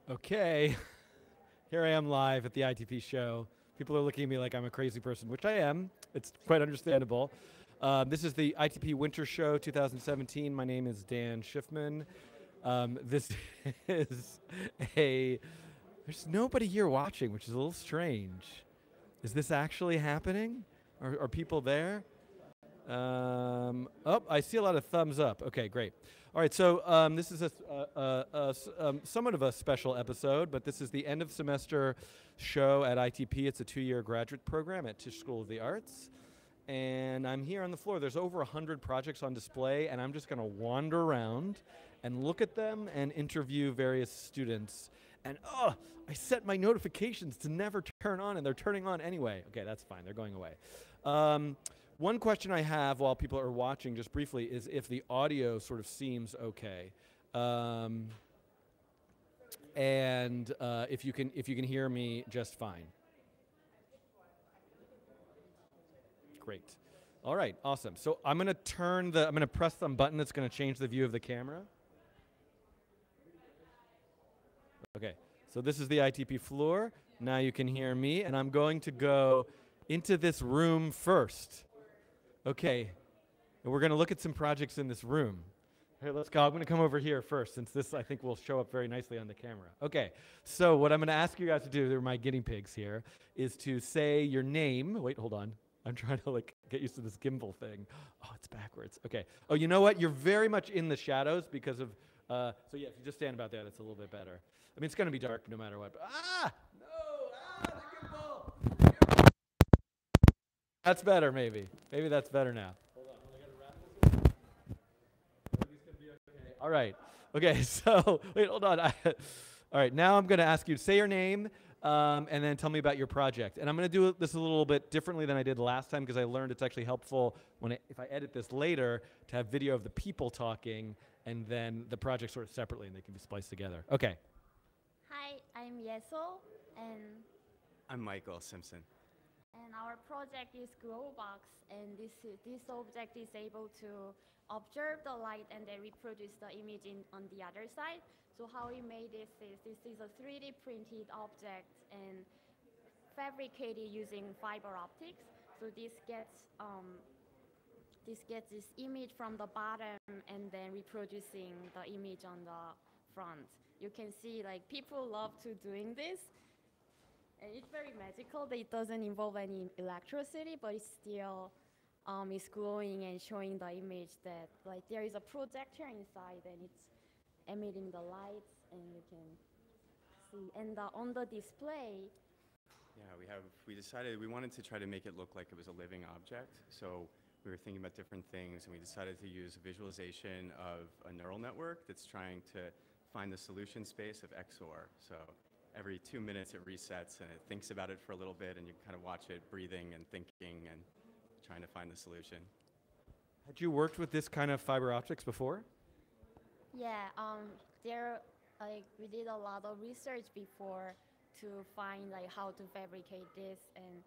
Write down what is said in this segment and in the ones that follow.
Okay, here I am live at the ITP show. People are looking at me like I'm a crazy person, which I am. It's quite understandable. This is the ITP Winter Show 2017. My name is Dan Schiffman. This is there's nobody here watching, which is a little strange. Is this actually happening? Are people there? Oh, I see a lot of thumbs up. Okay, great. All right, so this is somewhat of a special episode, but this is the end of semester show at ITP. It's a 2-year graduate program at Tisch School of the Arts. And I'm here on the floor. There's over 100 projects on display, and I'm just going to wander around and look at them and interview various students. And I set my notifications to never turn on, and they're turning on anyway. Okay, that's fine. They're going away. One question I have while people are watching, just briefly, is if the audio sort of seems okay, and if you can hear me just fine. Great. All right. Awesome. So I'm going to press some button that's going to change the view of the camera. Okay. So this is the ITP floor. Now you can hear me, and I'm going to go into this room first. Okay, and we're going to look at some projects in this room. Here, let's go. I'm going to come over here first, since this, I think, will show up very nicely on the camera. Okay, so what I'm going to ask you guys to do, they're my guinea pigs here, is to say your name. Wait, hold on. I'm trying to get used to this gimbal thing. Oh, it's backwards. Okay. Oh, you know what? You're very much in the shadows because of, so yeah, if you just stand about there, that's a little bit better. I mean, it's going to be dark no matter what. But, the gimbal! That's better, maybe. Maybe that's better now. Hold on, I gotta wrap this up. These can be okay. All right. Okay, so, wait, hold on. All right, now I'm gonna ask you to say your name and then tell me about your project. And I'm gonna do this a little bit differently than I did last time because I learned it's actually helpful if I edit this later to have video of the people talking and then the project sort of separately and they can be spliced together. Okay. Hi, I'm Yeseul, and I'm Michael Simpson. And our project is Glowbox, and this object is able to observe the light and then reproduce the image on the other side. So how we made this is a 3D printed object and fabricated using fiber optics. So this gets this image from the bottom and then reproducing the image on the front. You can see people love to doing this. And it's very magical. It doesn't involve any electricity, but it still is glowing and showing the image that there is a projector inside and it's emitting the lights, and you can see. And on the display, we decided we wanted to try to make it look like it was a living object. So we were thinking about different things, and we decided to use a visualization of a neural network that's trying to find the solution space of XOR. So every 2 minutes it resets and it thinks about it for a little bit, and you kind of watch it breathing and thinking and trying to find the solution. Had you worked with this kind of fiber optics before? Yeah, we did a lot of research before to find how to fabricate this. And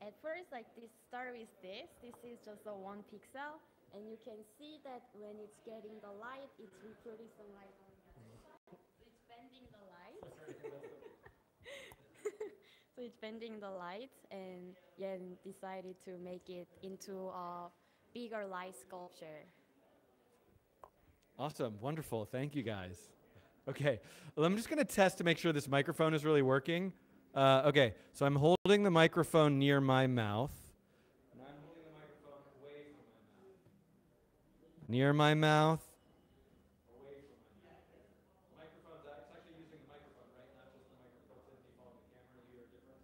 at first, this started with this. This is just a 1 pixel, and you can see that when it's getting the light, it's reproducing light on the other side. So it's bending the light. So it's bending the light, and decided to make it into a bigger light sculpture. Awesome, wonderful, thank you guys. Okay, well, I'm just gonna test to make sure this microphone is really working. Okay, so I'm holding the microphone near my mouth. And I'm holding the microphone away from my mouth. Near my mouth. Away from my mouth. The microphone's it's actually using the microphone, right? Not just the microphone in the phone, the camera, you hear a difference?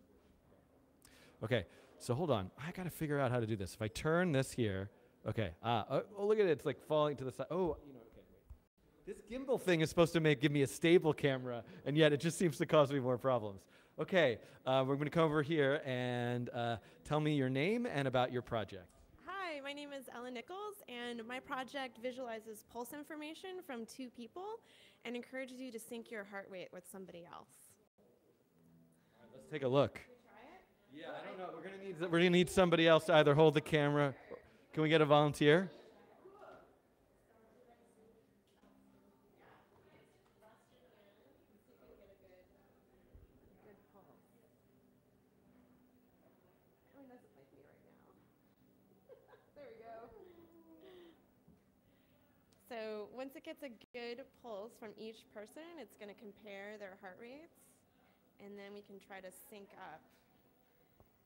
Okay, so hold on. I gotta figure out how to do this. If I turn this here, okay. Oh, look at it, it's falling to the side. Oh, okay, wait. This gimbal thing is supposed to give me a stable camera, and yet it just seems to cause me more problems. Okay, we're gonna come over here and tell me your name and about your project. Hi, my name is Nickles, and my project visualizes pulse information from 2 people and encourages you to sync your heart rate with somebody else. All right, let's take a look. Yeah, I don't know. We're gonna need somebody else to either hold the camera. Can we get a volunteer? So once it gets a good pulse from each person, it's going to compare their heart rates, and then we can try to sync up.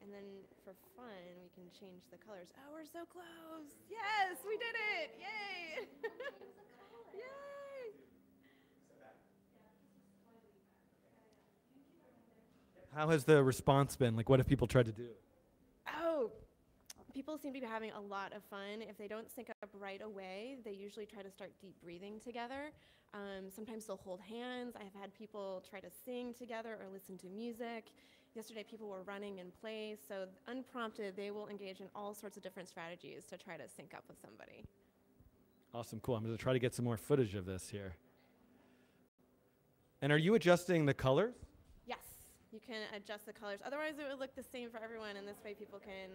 And then for fun, we can change the colors. Oh, we're so close. Yes, we did it. Yay. Yay. How has the response been? Like, what have people tried to do? Oh, people seem to be having a lot of fun. If they don't sync up right away, they usually try to start deep breathing together. Sometimes they'll hold hands. I've had people try to sing together or listen to music. Yesterday, people were running in place. So unprompted, they will engage in all sorts of different strategies to try to sync up with somebody. Awesome, cool. I'm going to try to get some more footage of this here. And are you adjusting the colors? Yes, you can adjust the colors. Otherwise, it would look the same for everyone, and this way people can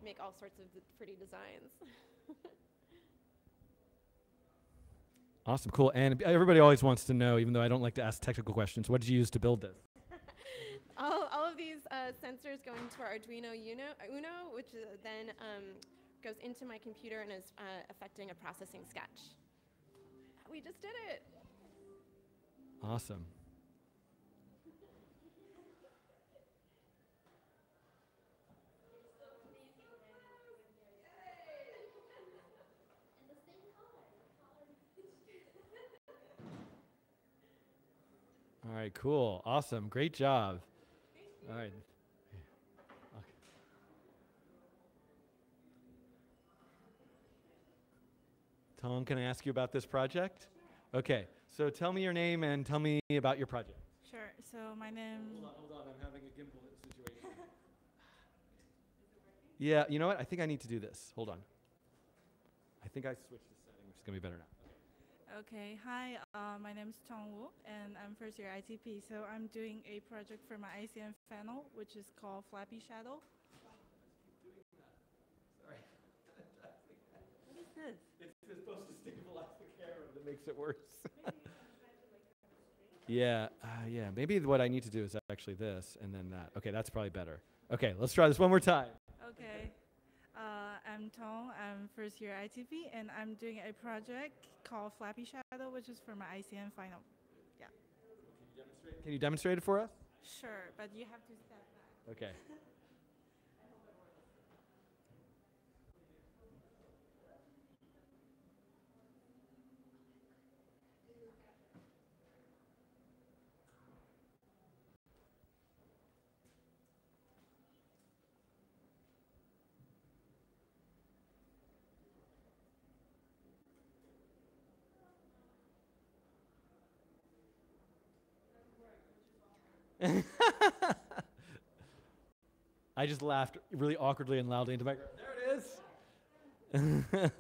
make all sorts of pretty designs. Awesome, cool. And everybody always wants to know, even though I don't like to ask technical questions, what did you use to build this? all of these sensors go into our Arduino Uno, which then goes into my computer and is affecting a processing sketch. We just did it. Awesome. All right, cool. Awesome. Great job. All right. Okay. Tong, can I ask you about this project? Okay, so tell me your name and tell me about your project. Sure. So my name. Hold on. I'm having a gimbal situation. Yeah, you know what? I think I need to do this. Hold on. I think I switched the setting, which is going to be better now. Okay. Hi. My name is Tong, and I'm first year ITP. So I'm doing a project for my ICM panel, which is called Flappy Shadow. Sorry. What is this? It's supposed to stabilize the camera, but it makes it worse. Yeah. Maybe what I need to do is actually this and then that. Okay, that's probably better. Okay, let's try this one more time. Okay. I'm Tong. I'm first year ITP, and I'm doing a project called Flappy Shadow, which is for my ICM final. Yeah. Can you demonstrate it for us? Sure, but you have to step back. Okay. I just laughed really awkwardly and loudly into my microphone. There it is.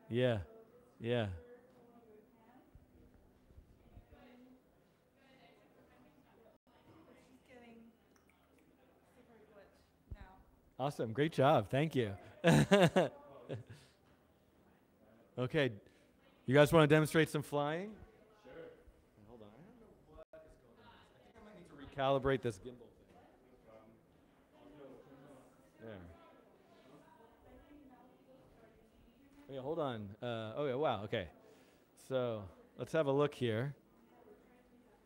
Yeah. Yeah. It's getting super glitch now. Awesome. Great job. Thank you. Okay. You guys want to demonstrate some flying? Sure. Hold on. I don't know what is going on. I think I might need to recalibrate this gimbal thing. There. Oh, yeah, hold on. Oh, yeah, wow. Okay. So let's have a look here.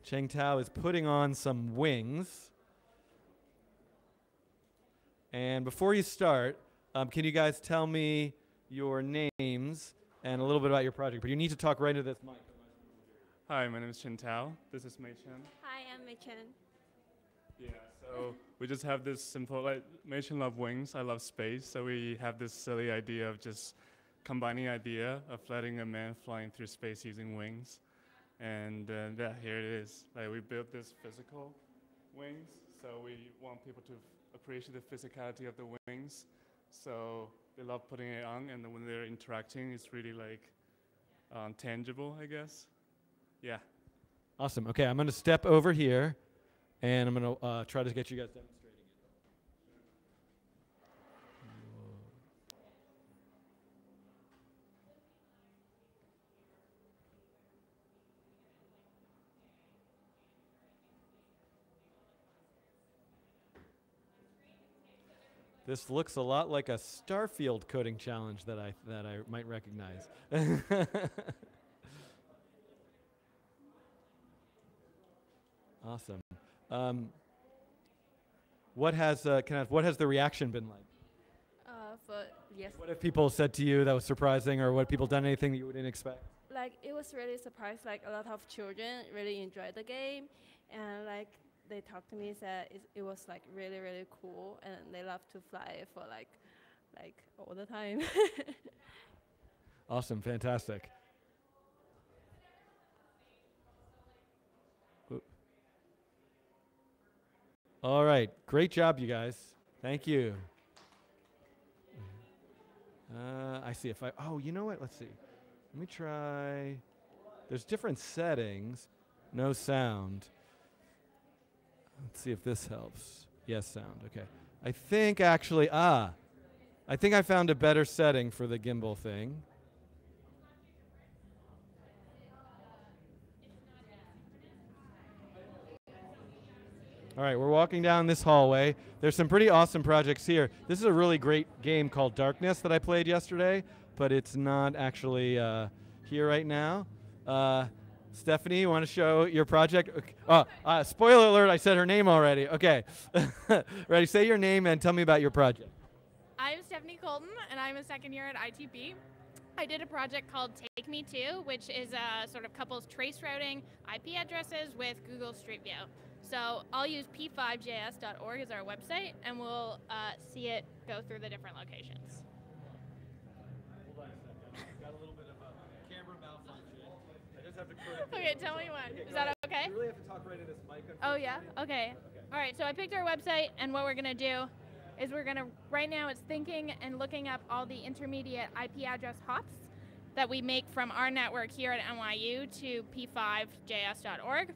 Chengtao is putting on some wings. And before you start, can you guys tell me your names and a little bit about your project? But you need to talk right into this mic. Hi, my name is Chengtao. This is Meicheng. Hi, I'm Meicheng. Yeah, so we just have this simple, like, Meicheng love wings, I love space, so we have this silly idea of just combining idea of letting a man flying through space using wings. And yeah, here it is. Like, we built this physical wings, so we want people to appreciate the physicality of the wings. So they love putting it on, and then when they're interacting, it's really like tangible, I guess. Yeah. Awesome. Okay, I'm going to step over here, and I'm going to try to get you guys demonstrating it. This looks a lot like a Starfield coding challenge that I might recognize. Awesome. What has what has the reaction been like? Yes, What have people said to you that was surprising, or what have people done anything that you wouldn't expect? like it was really surprised. Like a lot of children really enjoyed the game, and like they talked to me, said it was like really really cool, and they love to fly for like all the time. Awesome, fantastic. Oop. All right, great job, you guys. Thank you. I see if oh, you know what? Let's see. Let me try. There's different settings. No sound. Let's see if this helps. Yes, sound. Okay. I think actually, I think I found a better setting for the gimbal thing. All right, we're walking down this hallway. There's some pretty awesome projects here. This is a really great game called Darkness that I played yesterday, but it's not actually here right now. Stephanie, you want to show your project? Okay. Spoiler alert, I said her name already. Okay. Ready, say your name and tell me about your project. I'm Stephanie Koltun, and I'm a second year at ITP. I did a project called Take Me To, which is a sort of couples trace routing IP addresses with Google Street View. So I'll use p5js.org as our website, and we'll see it go through the different locations. Hold on a second. I've got a little bit of a camera malfunction. I just have to Okay, tell me when. Is that okay? You really have to talk right in this mic. Oh, yeah? Okay. All right, so I picked our website, and what we're going to do is right now it's thinking and looking up all the intermediate IP address hops that we make from our network here at NYU to p5js.org.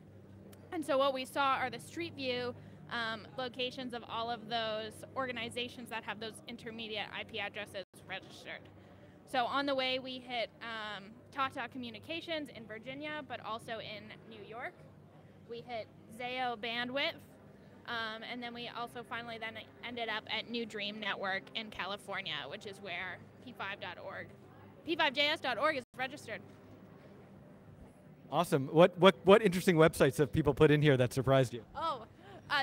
And so what we saw are the Street View locations of all of those organizations that have those intermediate IP addresses registered. So on the way, we hit Tata Communications in Virginia, but also in New York. We hit Zayo Bandwidth, and then we also finally then ended up at New Dream Network in California, which is where p5js.org is registered. Awesome. What interesting websites have people put in here that surprised you? Oh,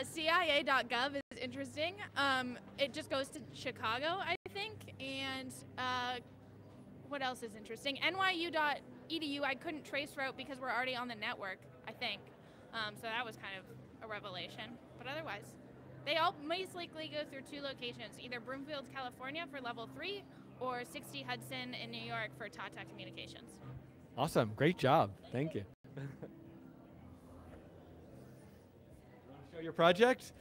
CIA.gov is interesting. It just goes to Chicago, I think. And what else is interesting? NYU.edu I couldn't trace route because we're already on the network, I think. So that was kind of a revelation. But otherwise, they all most likely go through two locations, either Broomfield, California for level 3 or 60 Hudson in New York for Tata Communications. Awesome. Great job. Thank you. Want to show your project?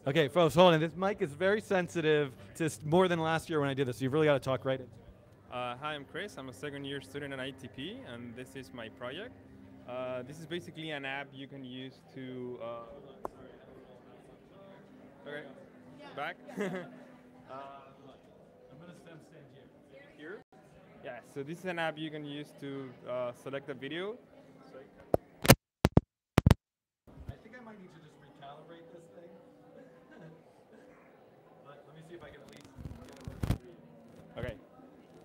Okay, folks, hold on. This mic is very sensitive to more than last year when I did this, so you've really got to talk right into it. Hi, I'm Chris. I'm a second year student at ITP, and this is my project. This is basically an app you can use to... okay, back. I'm going to stand here. Here? Yeah, so this is an app you can use to select a video. I think I might need to just recalibrate this thing. Let me see if I can at least get it working. Okay,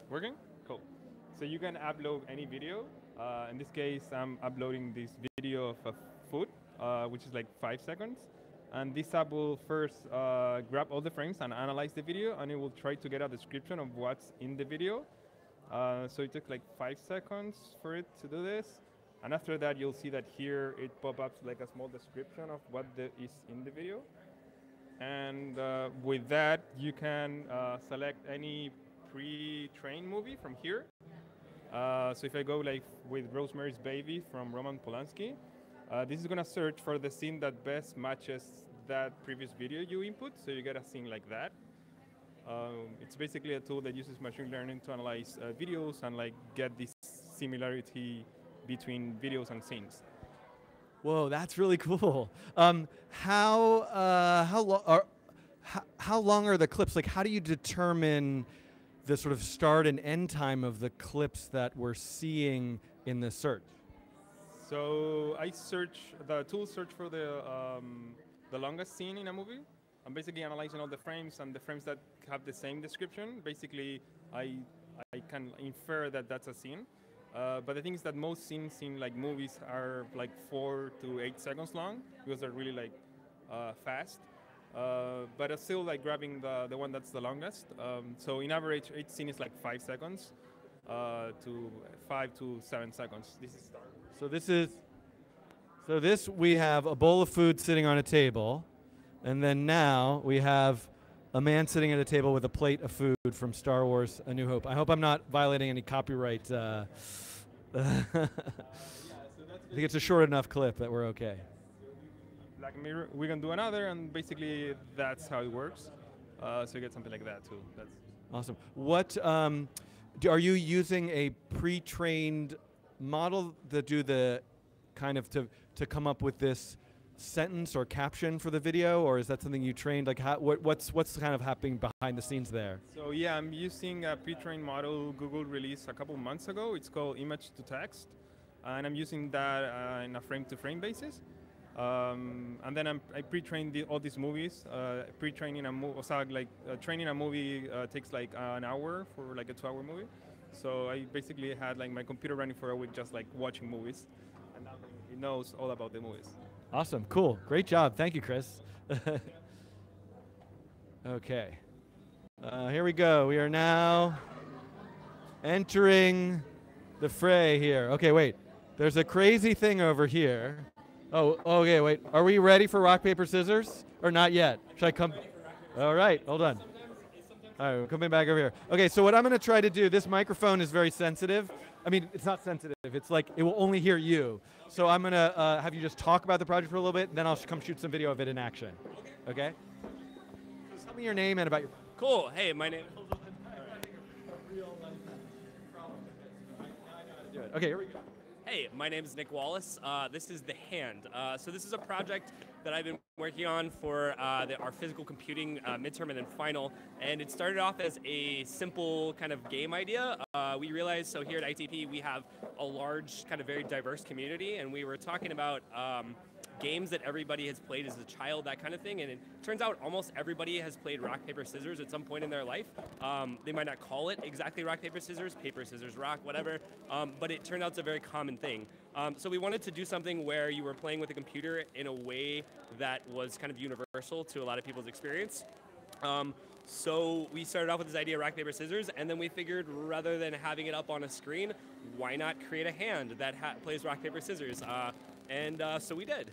working? Cool. So you can upload any video. In this case, I'm uploading this video of a foot, which is like 5 seconds. And this app will first grab all the frames and analyze the video, and it will try to get a description of what's in the video. So it took like 5 seconds for it to do this. And after that, you'll see that here it pop up like a small description of what is in the video. And with that, you can select any pre-trained movie from here. So if I go like with Rosemary's Baby from Roman Polanski, this is going to search for the scene that best matches that previous video you input. So you get a scene like that. It's basically a tool that uses machine learning to analyze videos and like get this similarity between videos and scenes. Whoa, that's really cool. How long are the clips? Like, how do you determine the sort of start and end time of the clips that we're seeing in the search? So I search, the tool search for the longest scene in a movie. I'm basically analyzing all the frames, and the frames that have the same description, basically I can infer that that's a scene. But the thing is that most scenes in like movies are like 4 to 8 seconds long because they're really like fast. But I'm still like grabbing the one that's the longest. So in average, each scene is like 5 seconds to 5 to 7 seconds. This is So this we have a bowl of food sitting on a table, and then now we have a man sitting at a table with a plate of food from Star Wars: A New Hope. I hope I'm not violating any copyright. I think it's a short enough clip that we're okay. Black Mirror, we can do another, and basically that's how it works. So you get something like that too. That's awesome. What are you using a pre-trained model that do the kind of to come up with this sentence or caption for the video, or is that something you trained? Like, what's kind of happening behind the scenes there? So yeah, I'm using a pre-trained model Google released a couple months ago. It's called image to text, and I'm using that in a frame-to-frame basis. And then I pre-trained all these movies. Pre-training a movie, training a movie takes like an hour for like a 2-hour movie. So I basically had like my computer running for a week just like watching movies, and now it knows all about the movies. Awesome, cool, great job. Thank you, Chris. Okay, here we go. We are now entering the fray here. Okay, wait. There's a crazy thing over here. Oh, okay, wait. Are we ready for rock, paper, scissors? Or not yet? Should I come? All right, hold on. All right, we're coming back over here. Okay, so what I'm going to try to do, this microphone is very sensitive. I mean, it's not sensitive. It's like it will only hear you. So I'm going to have you just talk about the project for a little bit, and then I'll come shoot some video of it in action. Okay? So tell me your name and about your... Cool. Hey, my name... Okay, here we go. Hey, my name is Nick Wallace. This is The Hand. So this is a project that I've been working on for our physical computing midterm and then final. And it started off as a simple kind of game idea. We realized, so here at ITP, we have a large, kind of very diverse community. And we were talking about games that everybody has played as a child, that kind of thing. And it turns out almost everybody has played rock, paper, scissors at some point in their life. They might not call it exactly rock, paper, scissors, rock, whatever. But it turned out it's a very common thing. So we wanted to do something where you were playing with a computer in a way that was kind of universal to a lot of people's experience. So we started off with this idea of rock, paper, scissors, and then we figured rather than having it up on a screen, why not create a hand that plays rock, paper, scissors? So we did.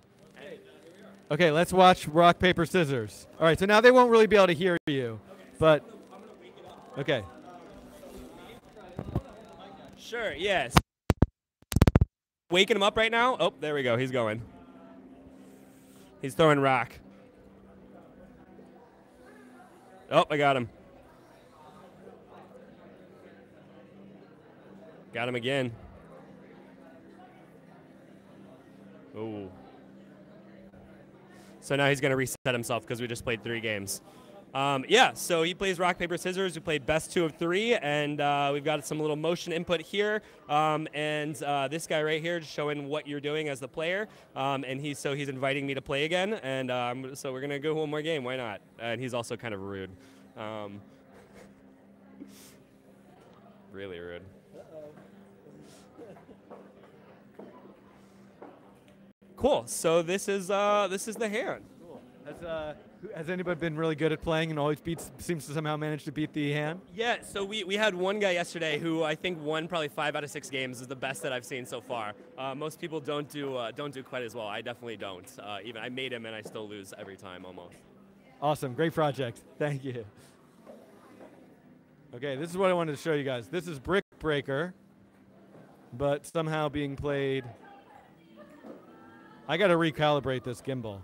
Okay, let's watch rock, paper, scissors. All right, so now they won't really be able to hear you, but okay. Sure, yes. Waking him up right now? Oh, there we go, he's going. He's throwing rock. Oh, I got him. Got him again. Oh. So now he's going to reset himself because we just played 3 games. Yeah, so he plays rock, paper, scissors. We played best 2 of 3, and we've got some little motion input here. This guy right here just showing what you're doing as the player. And he's inviting me to play again. And so we're going to go one more game. Why not? And he's also kind of rude. Really rude. Cool. So this is the hand. Cool. Has anybody been really good at playing and always seems to somehow manage to beat the hand? Yeah. So we had one guy yesterday who I think won probably 5 out of 6 games. Is the best that I've seen so far. Most people don't do quite as well. I definitely don't. Even I made him and I still lose every time almost. Awesome. Great project. Thank you. Okay, this is what I wanted to show you guys. This is Brick Breaker, but somehow being played. I got to recalibrate this gimbal.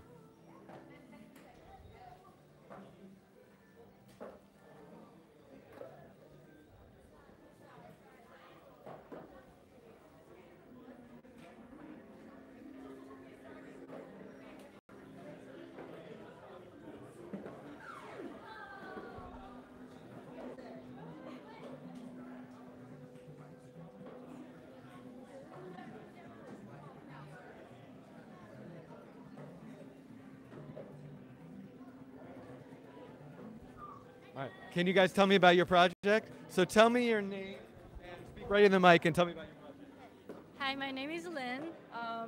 All right. Can you guys tell me about your project? So tell me your name and speak right in the mic and tell me about your project. Hi, my name is Lynn. Hi,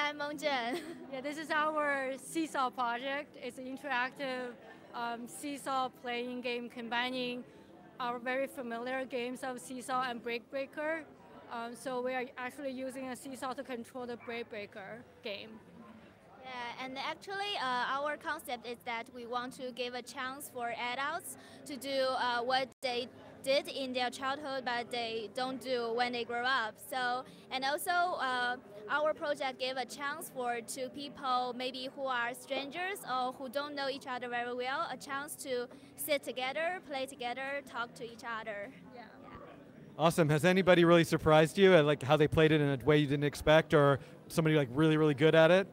I'm Mengzhen. Yeah, this is our Seesaw project. It's an interactive seesaw playing game combining our very familiar games of seesaw and break breaker. So we are actually using a seesaw to control the break breaker game. Yeah, and actually our concept is that we want to give a chance for adults to do what they did in their childhood but they don't do when they grow up. So, and also our project gave a chance for two people maybe who are strangers or who don't know each other very well, a chance to sit together, play together, talk to each other. Yeah. Awesome. Has anybody really surprised you at like how they played it in a way you didn't expect, or somebody like really, really good at it?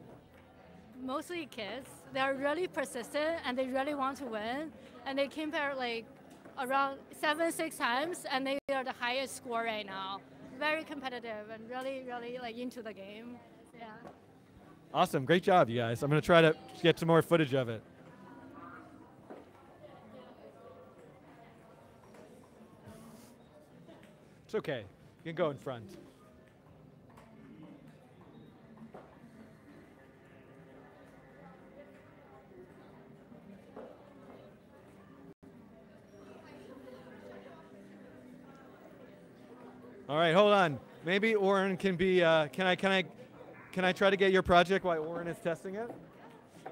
Mostly kids. They're really persistent and they really want to win. And they came here like around 7-6 times and they are the highest score right now. Very competitive and really, really like into the game. Yeah. Awesome. Great job, you guys. I'm going to try to get some more footage of it. It's okay. You can go in front. All right, hold on. Maybe Oren can be. Can I try to get your project while Oren is testing it?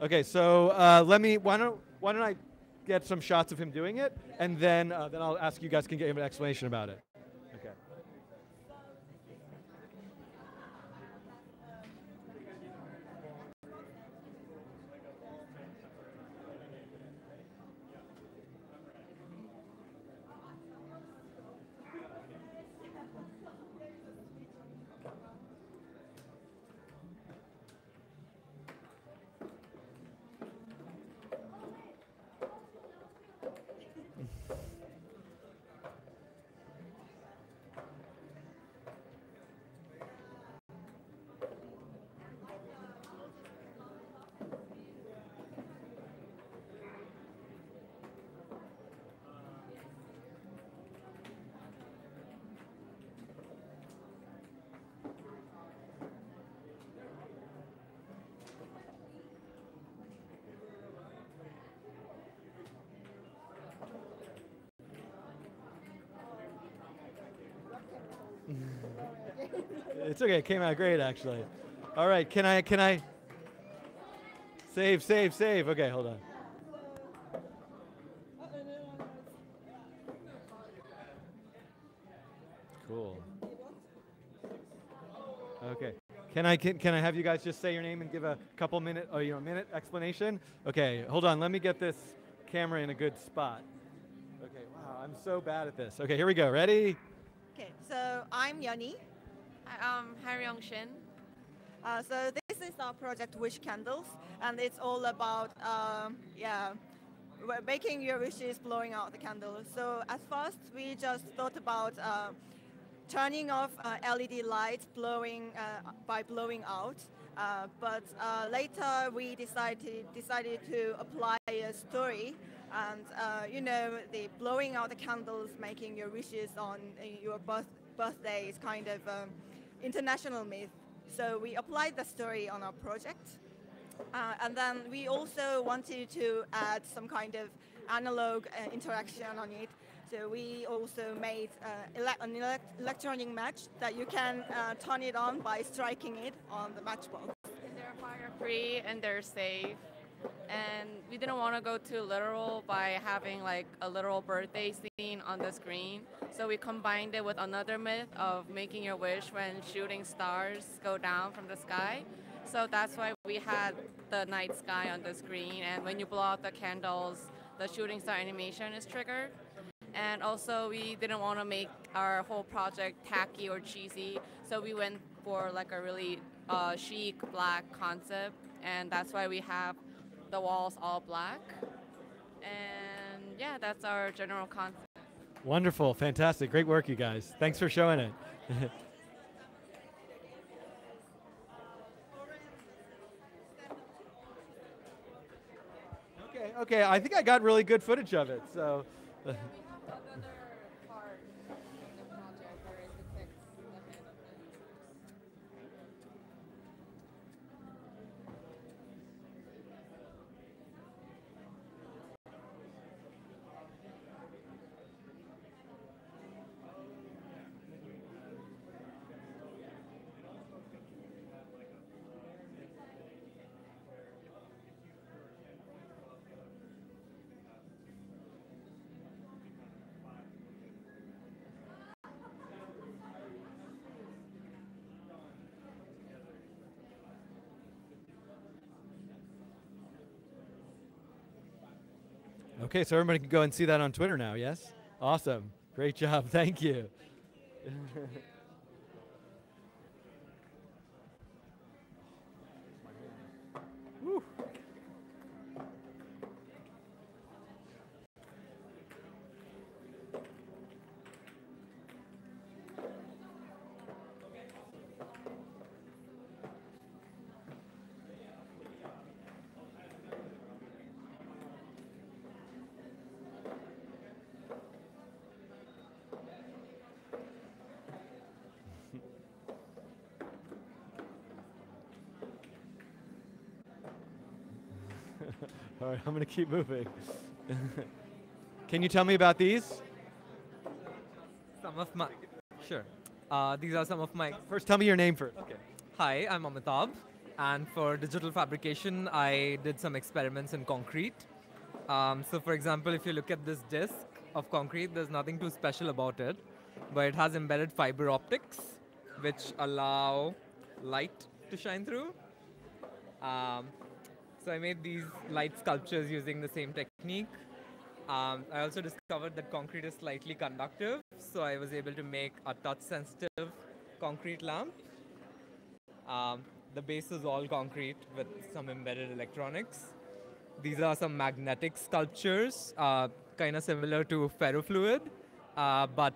Okay, so let me. Why don't I get some shots of him doing it, and then I'll ask you guys can give an explanation about it. Okay. It's okay. It came out great, actually. All right. Can I? Save. Okay, hold on. Cool. Okay. Can I have you guys just say your name and give a couple minute explanation? Okay. Hold on. Let me get this camera in a good spot. Okay. Wow. I'm so bad at this. Okay. Here we go. Ready? Okay, so I'm Yeonhee. I'm Ryeong Shin. So this is our project Wish Candles, and it's all about making your wishes, blowing out the candle. So at first we just thought about turning off LED lights by blowing out, but later we decided to apply a story. And the blowing out the candles, making your wishes on your birthday is kind of international myth. So we applied the story on our project. And then we also wanted to add some kind of analog interaction on it. So we also made an electronic match that you can turn it on by striking it on the matchbox. And they're fire-free and they're safe. And we didn't want to go too literal by having like a literal birthday scene on the screen. So we combined it with another myth of making your wish when shooting stars go down from the sky. So that's why we had the night sky on the screen. And when you blow out the candles, the shooting star animation is triggered. And also we didn't want to make our whole project tacky or cheesy. So we went for like a really chic black concept. And that's why we have the walls all black. And yeah, that's our general concept. Wonderful, fantastic, great work, you guys. Thanks for showing it. Okay, I think I got really good footage of it. So. Okay, so everybody can go and see that on Twitter now, yes? Awesome. Great job. Thank you. Woo. All right, I'm going to keep moving. Can you tell me about these? Some of my, sure. These are some of my. First, tell me your name first. Okay. Hi, I'm Amitabh, and for digital fabrication, I did some experiments in concrete. So, for example, if you look at this disc of concrete, there's nothing too special about it, but it has embedded fiber optics, which allow light to shine through. So I made these light sculptures using the same technique. I also discovered that concrete is slightly conductive, so I was able to make a touch-sensitive concrete lamp. The base is all concrete with some embedded electronics. These are some magnetic sculptures, kind of similar to ferrofluid, but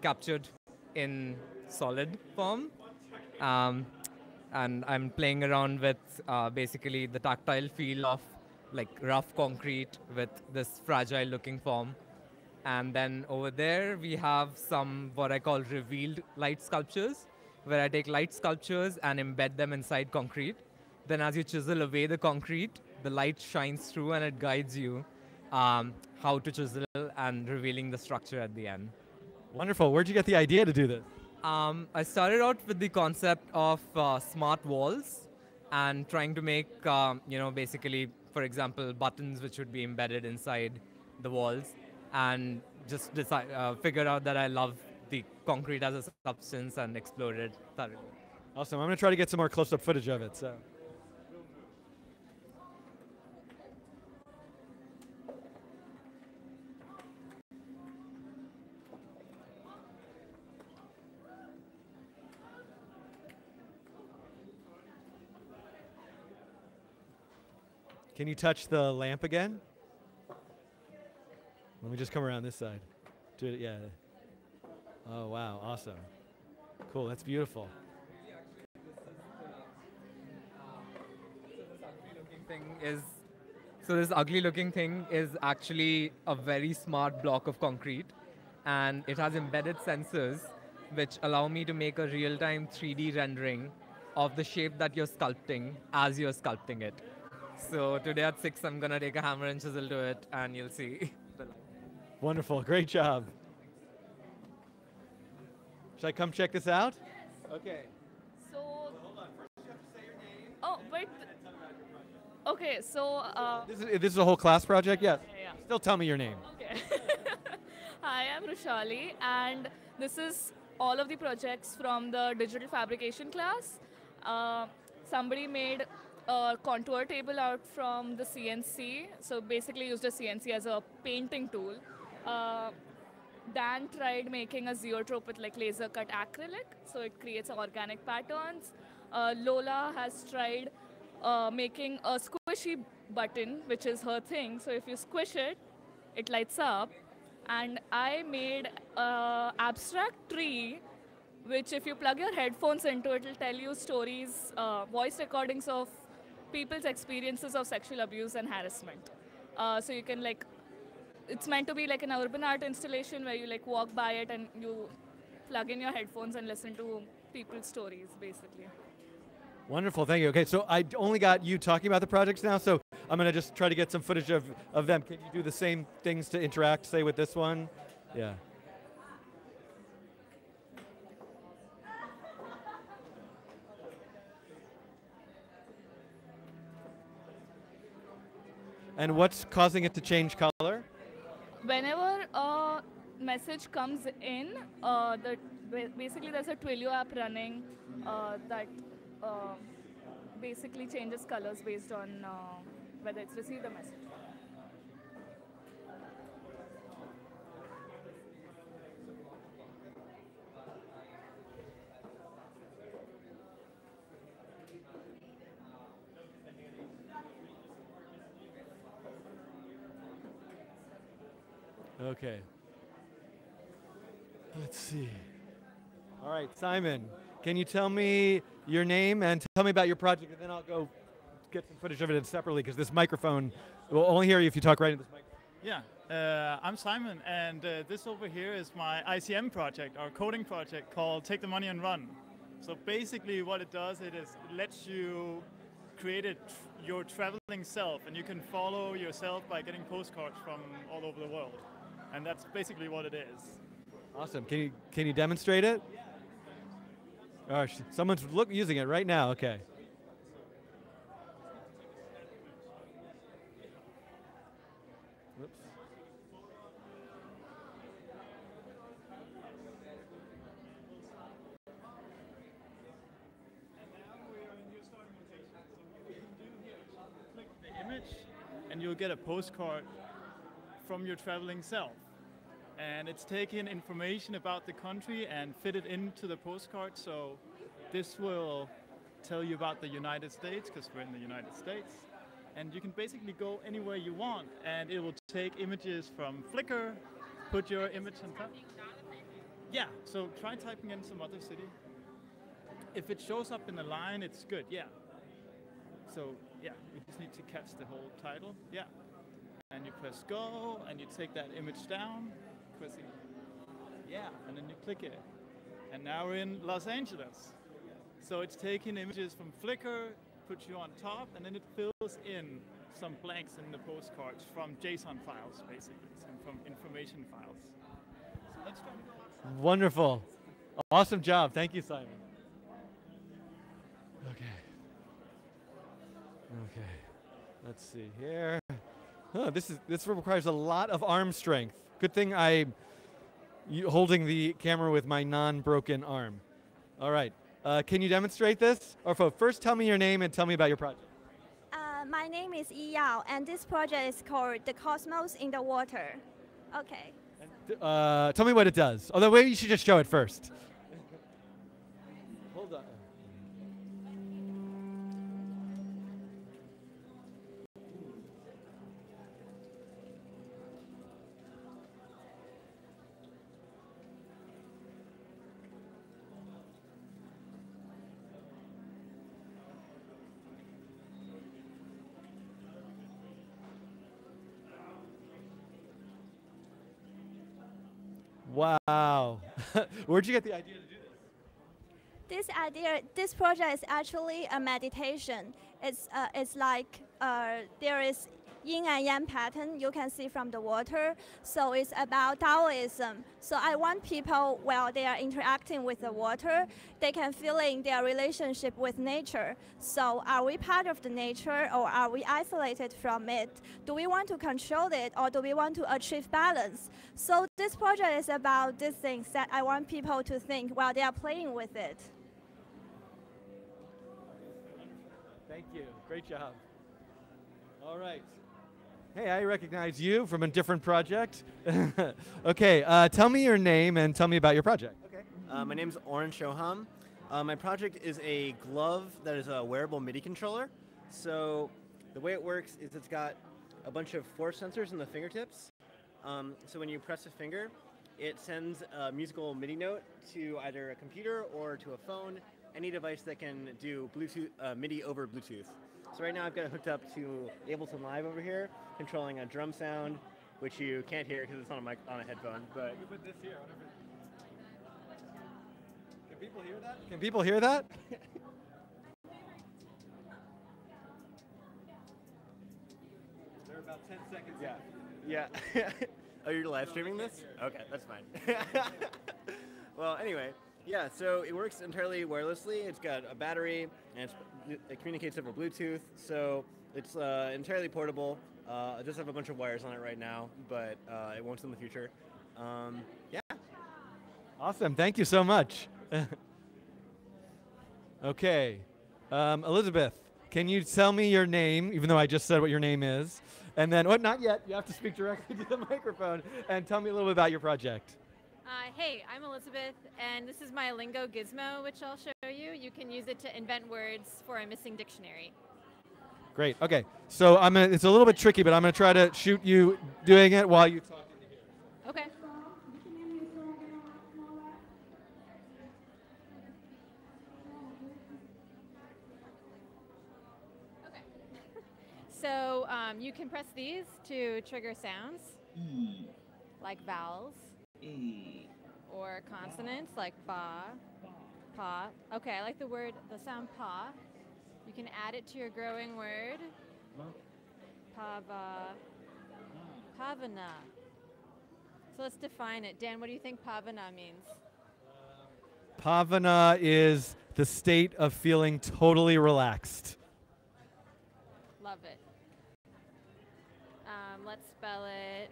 captured in solid form. And I'm playing around with basically the tactile feel of like rough concrete with this fragile looking form. And then over there we have some what I call revealed light sculptures, where I take light sculptures and embed them inside concrete. Then as you chisel away the concrete, the light shines through and it guides you how to chisel and revealing the structure at the end. Wonderful. Where'd you get the idea to do this? I started out with the concept of smart walls and trying to make, basically, for example, buttons which would be embedded inside the walls, and just figured out that I love the concrete as a substance and explored it thoroughly. Awesome. I'm going to try to get some more close-up footage of it. So. Can you touch the lamp again? Let me just come around this side. Do it, yeah. Oh, wow, awesome. Cool, that's beautiful. So this ugly looking thing is actually a very smart block of concrete, and it has embedded sensors which allow me to make a real-time 3D rendering of the shape that you're sculpting as you're sculpting it. So today at 6, I'm going to take a hammer and chisel to it, and you'll see. Wonderful. Great job. Should I come check this out? Okay. So, hold on. First, you have to say your name. Oh, wait. Okay, so... This is a whole class project? Yes. Yeah. Still tell me your name. Okay. Hi, I'm Rushali, and this is all of the projects from the digital fabrication class. Somebody made a contour table out from the CNC. So basically used a CNC as a painting tool. Dan tried making a zeotrope with like laser cut acrylic, so it creates organic patterns. Lola has tried making a squishy button, which is her thing. So if you squish it, it lights up. And I made an abstract tree, which if you plug your headphones into, it will tell you stories, voice recordings of people's experiences of sexual abuse and harassment. So you can like, it's meant to be like an urban art installation where you like walk by it and you plug in your headphones and listen to people's stories, basically. Wonderful, thank you. Okay, so I only got you talking about the projects now, so I'm gonna just try to get some footage of them. Can you do the same things to interact, say, with this one? Yeah. And what's causing it to change color? Whenever a message comes in, basically there's a Twilio app running that basically changes colors based on whether it's received a message. Okay. Let's see. All right, Simon, can you tell me your name and tell me about your project, and then I'll go get some footage of it separately, because this microphone will only hear you if you talk right into this microphone. Yeah, I'm Simon, and this over here is my ICM project, our coding project called Take the Money and Run. So basically what it does, it lets you create your traveling self, and you can follow yourself by getting postcards from all over the world. And that's basically what it is. Awesome. Can you demonstrate it? Oh, someone's using it right now. Okay. Whoops. Click the image, and you'll get a postcard from your traveling self. And it's taken information about the country and fit it into the postcard. So this will tell you about the United States, because we're in the United States. And you can basically go anywhere you want, and it will take images from Flickr, put your image on top. Yeah, so try typing in some other city. If it shows up in the line, it's good, yeah. So yeah, you just need to catch the whole title, yeah. And you press go, and you take that image down, pressing, yeah, and then you click it. And now we're in Los Angeles. So it's taking images from Flickr, puts you on top, and then it fills in some blanks in the postcards from JSON files, basically, and from information files. So let's try to go. Wonderful. Awesome job. Thank you, Simon. Okay. Okay. Let's see here. Oh, this requires a lot of arm strength. Good thing I'm holding the camera with my non-broken arm. All right. Can you demonstrate this? Or first tell me your name and tell me about your project. My name is Yeseul, and this project is called The Cosmos in the Water. Okay. Tell me what it does. Although maybe you should just show it first. Hold on. Wow. Where'd you get the idea to do this? This project is actually a meditation. It's like there is yin and yang pattern you can see from the water. So it's about Taoism. So I want people, while they are interacting with the water, they can feel in their relationship with nature. So are we part of the nature, or are we isolated from it? Do we want to control it, or do we want to achieve balance? So this project is about these things that I want people to think while they are playing with it. Thank you. Great job. All right. Hey, I recognize you from a different project. Okay, tell me your name and tell me about your project. Okay. My name is Oren Shoham. My project is a glove that is a wearable MIDI controller. So the way it works is it's got a bunch of force sensors in the fingertips. So when you press a finger, it sends a musical MIDI note to either a computer or to a phone, any device that can do Bluetooth MIDI over Bluetooth. So right now I've got it hooked up to Ableton Live over here, controlling a drum sound, which you can't hear because it's on a mic on a headphone. But you put this here. Can people hear that? Can people hear that? They're about 10 seconds. Yeah. Oh, you're live streaming this? Okay, that's fine. Well, anyway, yeah, so it works entirely wirelessly. It's got a battery, and it communicates over Bluetooth, so it's entirely portable. I just have a bunch of wires on it right now, but it won't in the future. Yeah. Awesome. Thank you so much. Okay. Elizabeth, can you tell me your name, even though I just said what your name is? And then, not yet. You have to speak directly to the microphone and tell me a little bit about your project. Hey, I'm Elizabeth, and this is my lingo gizmo, which I'll show you. You can use it to invent words for a missing dictionary. Great. Okay. So it's a little bit tricky, but I'm going to try to shoot you doing it while you talk into here. Okay. So you can press these to trigger sounds, like vowels, or consonants like ba, pa. Okay, I like the sound pa. You can add it to your growing word, pava, pavana. So let's define it. Dan, what do you think pavana means? Pavana is the state of feeling totally relaxed. Love it. Let's spell it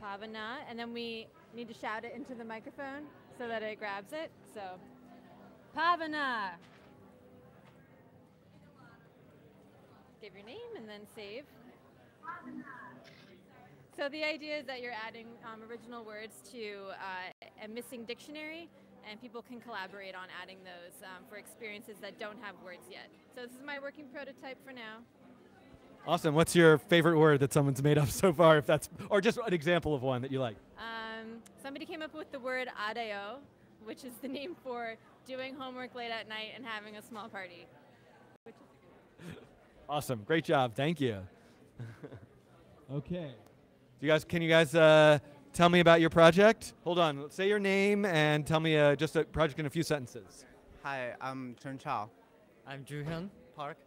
Pavana, and then we need to shout it into the microphone so that it grabs it. So, Pavana. Give your name and then save. So the idea is that you're adding original words to a missing dictionary, and people can collaborate on adding those for experiences that don't have words yet. So this is my working prototype for now. Awesome. What's your favorite word that someone's made up so far, or just an example of one that you like? Somebody came up with the word adeo, which is the name for doing homework late at night and having a small party. Awesome. Great job. Thank you. Okay. Can you guys tell me about your project? Hold on. Say your name and tell me just a project in a few sentences. Hi, I'm Chengtao. I'm Juhyun Park.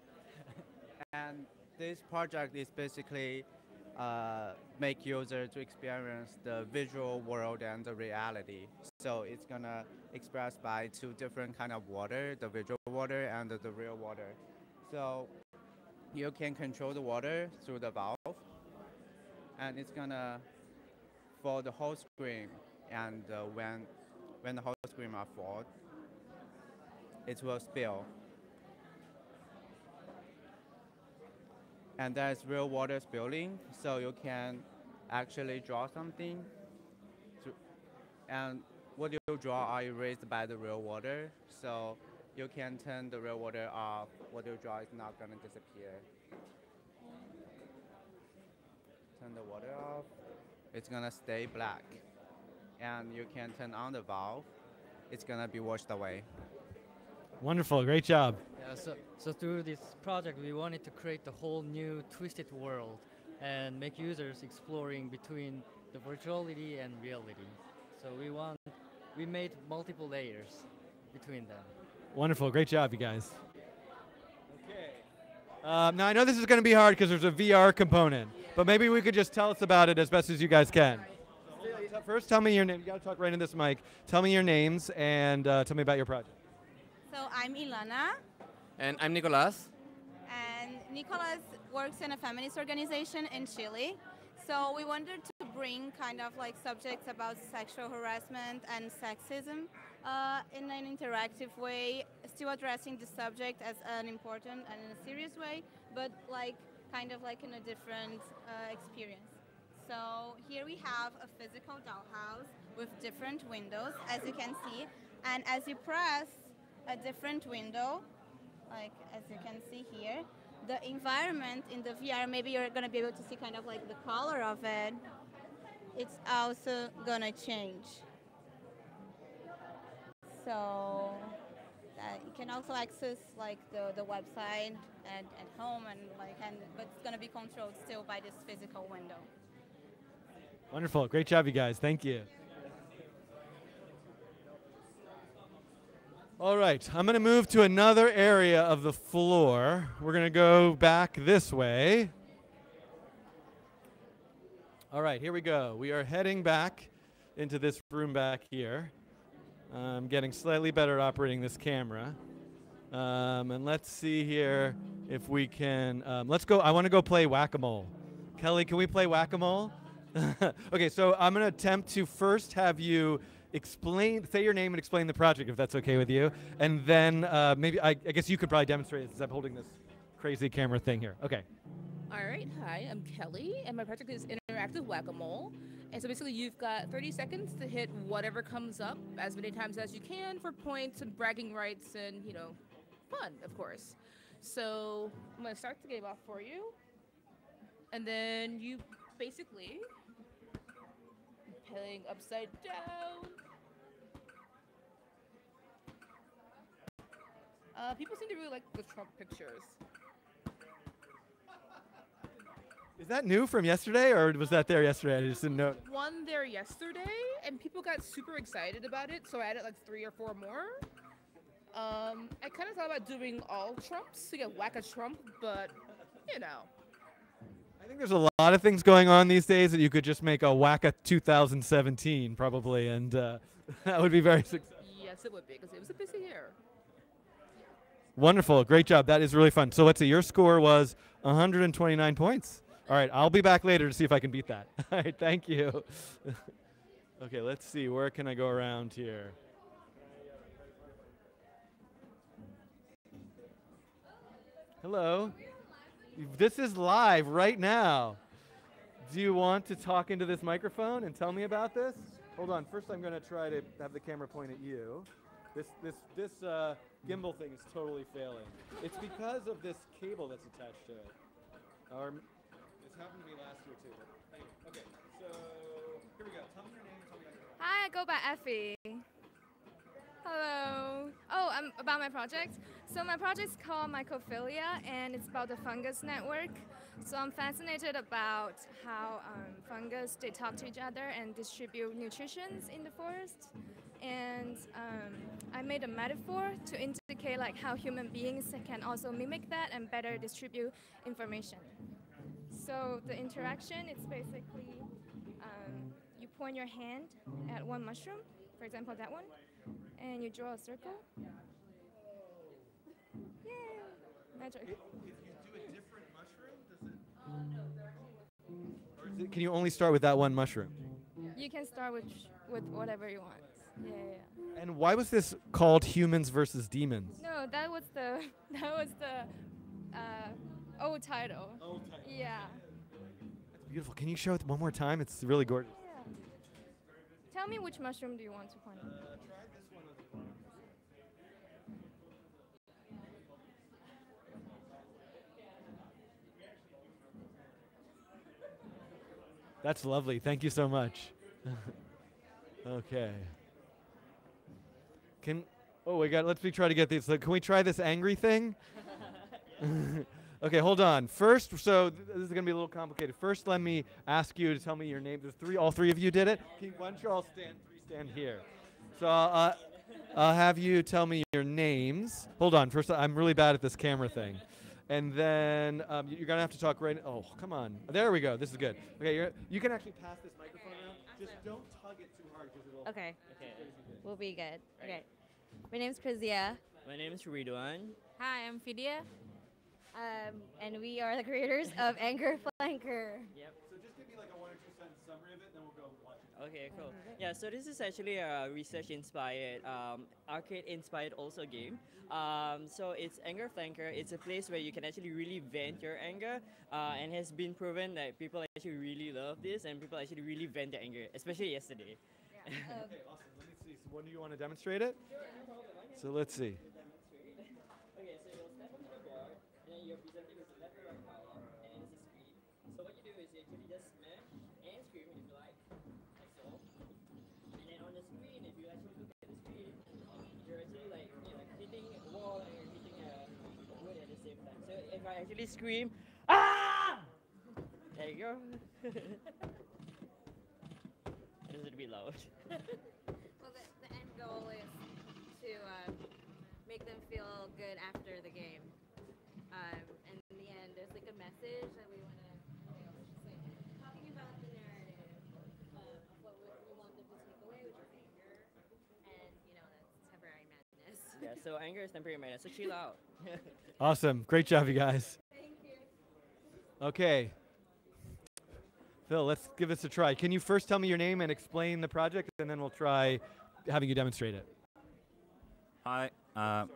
And this project is basically make users to experience the visual world and the reality. So it's gonna express by two different kind of water, the visual water and the real water. So you can control the water through the valve, and it's gonna for the whole screen. And when the whole screen are full, it will spill. And there's real water spilling, so you can actually draw something. And what you draw are erased by the real water, so you can turn the real water off. What you draw is not going to disappear. Turn the water off, it's going to stay black. And you can turn on the valve, it's going to be washed away. Wonderful. Great job. Yeah, so through this project, we wanted to create a whole new twisted world and make users exploring between the virtuality and reality. So we made multiple layers between them. Wonderful. Great job, you guys. Okay. Now, I know this is going to be hard because there's a VR component, but maybe we could just tell us about it as best as you guys can. First, tell me your name. You got to talk right into this mic. Tell me your names and tell me about your project. So I'm Ilana. And I'm Nicolas. And Nicolas works in a feminist organization in Chile. So we wanted to bring kind of like subjects about sexual harassment and sexism in an interactive way, still addressing the subject as an important and in a serious way, but like kind of like in a different experience. So here we have a physical dollhouse with different windows, as you can see. And as you press a different window, like as you can see here, the environment in the VR, maybe you're going to be able to see kind of like the color of it, it's also going to change. So that you can also access like the website at home but it's going to be controlled still by this physical window. Wonderful. Great job, you guys. Thank you. All right. I'm going to move to another area of the floor. We're going to go back this way. All right. Here we go. We are heading back into this room back here. I'm getting slightly better at operating this camera. And let's see here if we can. Let's go. I want to go play whack-a-mole. Kelly, can we play whack-a-mole? Okay, so I'm going to attempt to first have you say your name and explain the project, if that's okay with you. And then maybe, I guess you could probably demonstrate it since I'm holding this crazy camera thing here. Okay. All right, hi, I'm Kelly, and my project is interactive whack-a-mole. And so basically you've got 30 seconds to hit whatever comes up as many times as you can for points and bragging rights and, you know, fun, of course. So I'm going to start the game off for you. And then you basically playing upside down. People seem to really like the Trump pictures. Is that new from yesterday, or was that there yesterday? I just didn't know. One there yesterday, and people got super excited about it, so I added like 3 or 4 more. I kind of thought about doing all Trumps, so you get whack a Trump, but, you know. I think there's a lot of things going on these days that you could just make a Wacka 2017 probably, and that would be very successful. Yes, it would be, because it was a busy year. Wonderful. Great job. That is really fun. So let's see. Your score was 129 points. All right. I'll be back later to see if I can beat that. All right. Thank you. Okay. Let's see. Where can I go around here? Hello. This is live right now. Do you want to talk into this microphone and tell me about this? Hold on. First, I'm going to try to have the camera point at you. This gimbal thing is totally failing. It's because of this cable that's attached to it. This happened to me last year too. Okay, so here we go. Tell me your name. Tell me your name. Hi, I go by Effie. Hello. Oh, about my project. So my project is called Mycophilia, and it's about the fungus network. So I'm fascinated about how fungus, they talk to each other and distribute nutrition in the forest. And I made a metaphor to indicate like how human beings can also mimic that and better distribute information. So the interaction, it's basically you point your hand at one mushroom, for example that one, and you draw a circle. Yay! Magic. If you do a different mushroom, does it? Or is it, can you only start with that one mushroom? You can start with whatever you want. Yeah. And why was this called Humans versus Demons? No, that was the old title. Old title. Yeah. That's beautiful. Can you show it one more time? It's really gorgeous. Yeah. Tell me which mushroom do you want to point? Try this one. That's lovely. Thank you so much. Okay. Let's try to get these. So can we try this angry thing? Okay, hold on. First, so this is going to be a little complicated. First, let me ask you to tell me your name. All three of you did it? Why don't you all stand here? So I'll have you tell me your names. Hold on. First, I'm really bad at this camera thing. And then you're going to have to talk right. Oh, come on. There we go. This is good. Okay, you can actually pass this microphone around. Just don't tug it too hard because it'll. Okay. We'll be good. Okay. My name's Prizia. My name is Ridwan. Hi, I'm Fidia. And we are the creators of Anger Flanker. Yep. So just give me like a 1 or 2 sentence summary of it, then we'll go watch it. Okay, cool. Yeah, so this is actually a research-inspired, arcade-inspired also game. So it's Anger Flanker. It's a place where you can actually really vent your anger, and has been proven that people actually really love this, and people actually really vent their anger, especially yesterday. Okay, awesome. Let me see. So when do you want to demonstrate it? So let's see. Okay, so you'll step onto the board, and then you're presenting with the left or right column, and then it's a screen. So what you do is you actually just smash and scream if you like so. And then on the screen, if you actually look at the screen, you're actually like hitting if I actually scream, ah! There you go. It doesn't be loud. Well, the end goal is to make them feel good after the game. And in the end, there's like a message that we want to, just like talking about the narrative of what we want them to take away, which is anger, and that's temporary madness. Yeah, so anger is temporary madness, so chill out. Awesome. Great job, you guys. Thank you. Okay. Phil, let's give this a try. Can you first tell me your name and explain the project, and then we'll try having you demonstrate it. Hi, hi,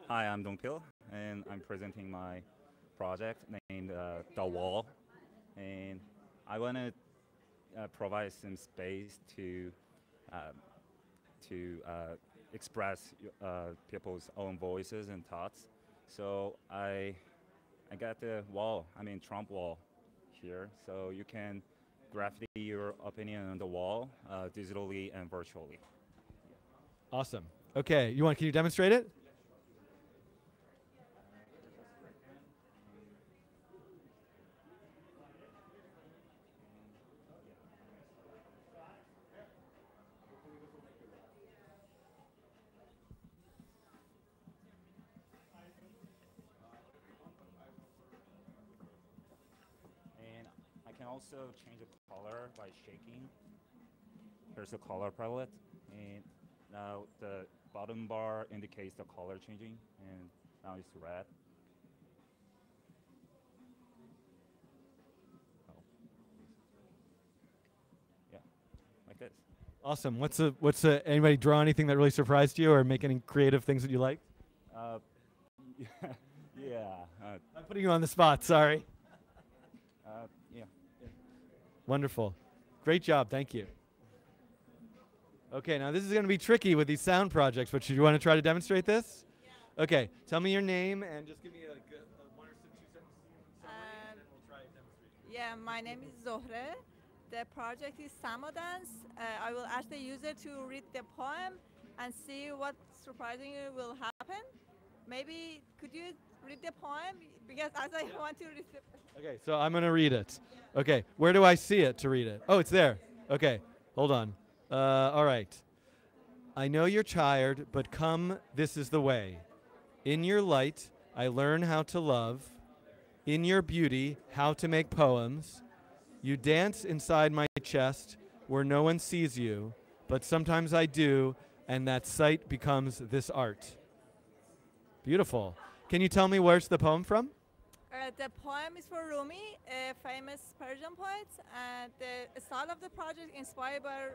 I'm Dongphil, and I'm presenting my project named The Wall, and I want to provide some space to express people's own voices and thoughts. So I got the wall, Trump wall here, so you can graffiti your opinion on the wall digitally and virtually. Awesome. Okay, can you demonstrate it? And I can also change the color by shaking. Here's the color palette, and now the bottom bar indicates the color changing, and now it's red. Oh. Yeah, like this. Awesome. Anybody draw anything that really surprised you, or make any creative things that you like? Yeah. I'm putting you on the spot. Sorry. Yeah. Wonderful. Great job. Thank you. Okay, now this is going to be tricky with these sound projects, but should you want to try to demonstrate this? Yeah. Okay, tell me your name and just give me a one or two sentence summary, and then we'll try to demonstrate. Yeah, my name is Zohre. The project is Samo Dance. I will ask the user to read the poem and see what surprisingly will happen. Maybe could you read the poem? Because as I want to read the Okay, so I'm going to read it. Okay, where do I see it to read it? Oh, it's there. Okay, hold on. All right. I know you're tired, but come, this is the way. In your light, I learn how to love. In your beauty, how to make poems. You dance inside my chest where no one sees you, but sometimes I do, and that sight becomes this art. Beautiful. Can you tell me where's the poem from? The poem is for Rumi, a famous Persian poet. The style of the project inspired by,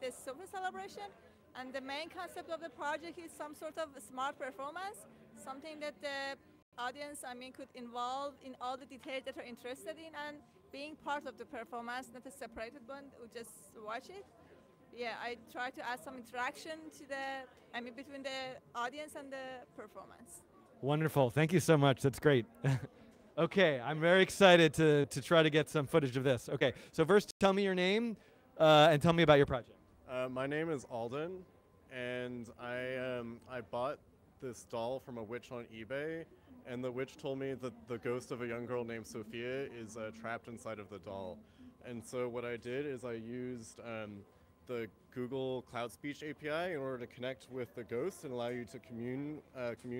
the Sufi celebration. And the main concept of the project is some sort of smart performance, something that the audience, could involve in all the details that are interested in and being part of the performance, not a separated one who just watch it. Yeah, I try to add some interaction to between the audience and the performance. Wonderful. Thank you so much. That's great. Okay, I'm very excited to try to get some footage of this. Okay, so first tell me your name and tell me about your project. My name is Alden, and I bought this doll from a witch on eBay, and the witch told me that the ghost of a young girl named Sophia is trapped inside of the doll. And so what I did is I used the Google Cloud Speech API in order to connect with the ghost and allow you to commune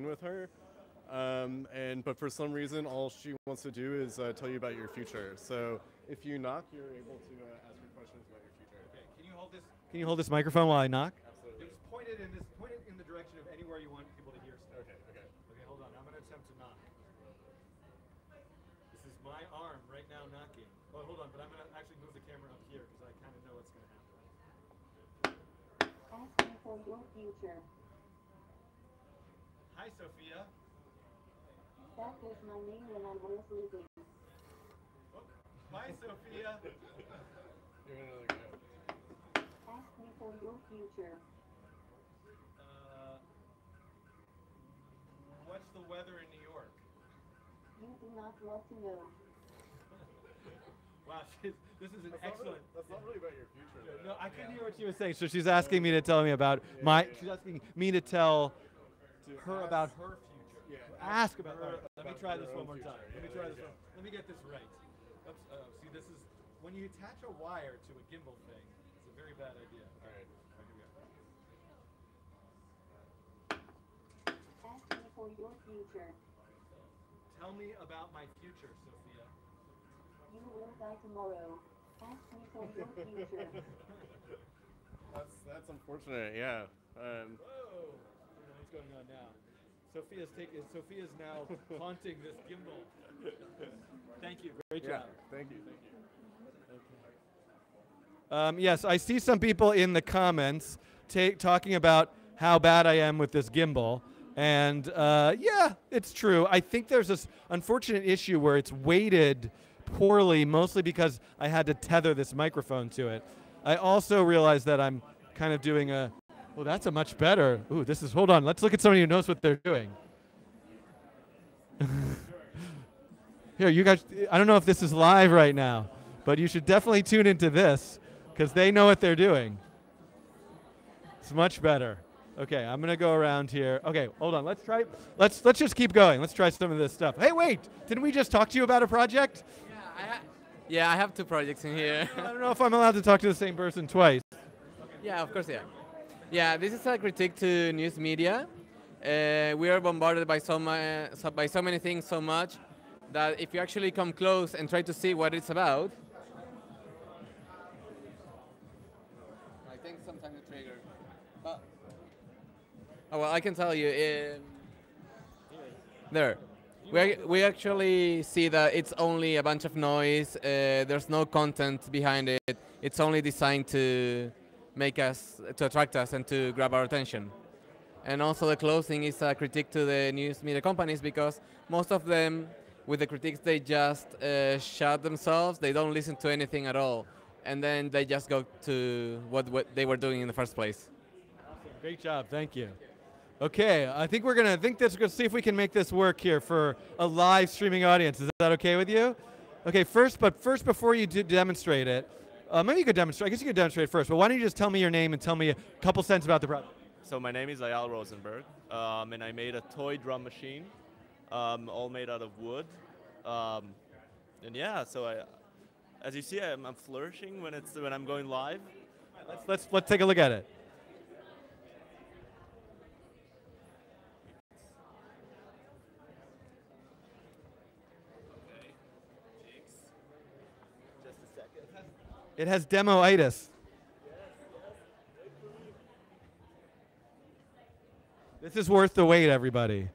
with her. But for some reason, all she wants to do is tell you about your future. So if you knock, you're able to ask her questions about your future. Okay, can you hold this microphone while I knock? Absolutely. Just point it in the direction of anywhere you want people to hear stuff. Okay, hold on. I'm going to attempt to knock. This is my arm right now knocking. Oh, hold on, but I'm going to actually move the camera up here because I kind of know what's going to happen. Asking for your future. Hi, Sophia. That was my name when I was leaving. Hi, Sophia. You're another go. Ask me for your future. What's the weather in New York? You do not want to know. Wow, this is an excellent. That's not really about your future. No, I couldn't hear what she was saying. So she's asking me to tell me about she's asking me to tell her about her future. Ask about. All right, let me try this one more time. Let me try this one. Let me get this right. Oops. See, this is when you attach a wire to a gimbal thing. It's a very bad idea. All right. Here we go. Ask me for your future. Tell me about my future, Sophia. You will die tomorrow. Ask me for your future. That's unfortunate. Yeah. Whoa! I don't know what's going on now. Sophia's now haunting this gimbal. Thank you. Great job. Thank you. Yes, I see some people in the comments talking about how bad I am with this gimbal. And yeah, it's true. I think there's this unfortunate issue where it's weighted poorly, mostly because I had to tether this microphone to it. I also realized that I'm kind of doing a, well, that's a much better. Ooh, this is, hold on. Let's look at somebody who knows what they're doing. Here, you guys, I don't know if this is live right now, but you should definitely tune into this because they know what they're doing. It's much better. Okay, I'm gonna go around here. Okay, hold on. Let's just keep going. Let's try some of this stuff. Hey, wait! Didn't we just talk to you about a project? Yeah, I have 2 projects in here. I don't know if I'm allowed to talk to the same person twice. Yeah, of course, yeah. Yeah, this is a critique to news media. We are bombarded by so many things so much that if you actually come close and try to see what it's about, I think sometimes the trigger. Oh, well, I can tell you. There. We actually see that it's only a bunch of noise. There's no content behind it. It's only designed to attract us and to grab our attention. And also the closing is a critique to the news media companies because most of them, with the critiques, they just shut themselves. They don't listen to anything at all. And then they just go to what they were doing in the first place. Awesome. Great job. Thank you. Okay, I think we're gonna see if we can make this work here for a live streaming audience. Is that okay with you? Okay, first before you demonstrate it, maybe you could demonstrate. I guess you could demonstrate first. But why don't you just tell me your name and tell me a couple sentences about the project? So my name is Eyal Rosenberg, and I made a toy drum machine, all made out of wood. And yeah, so as you see, I'm flourishing when I'm going live. Let's take a look at it. It has demo-itis. This is worth the wait, everybody.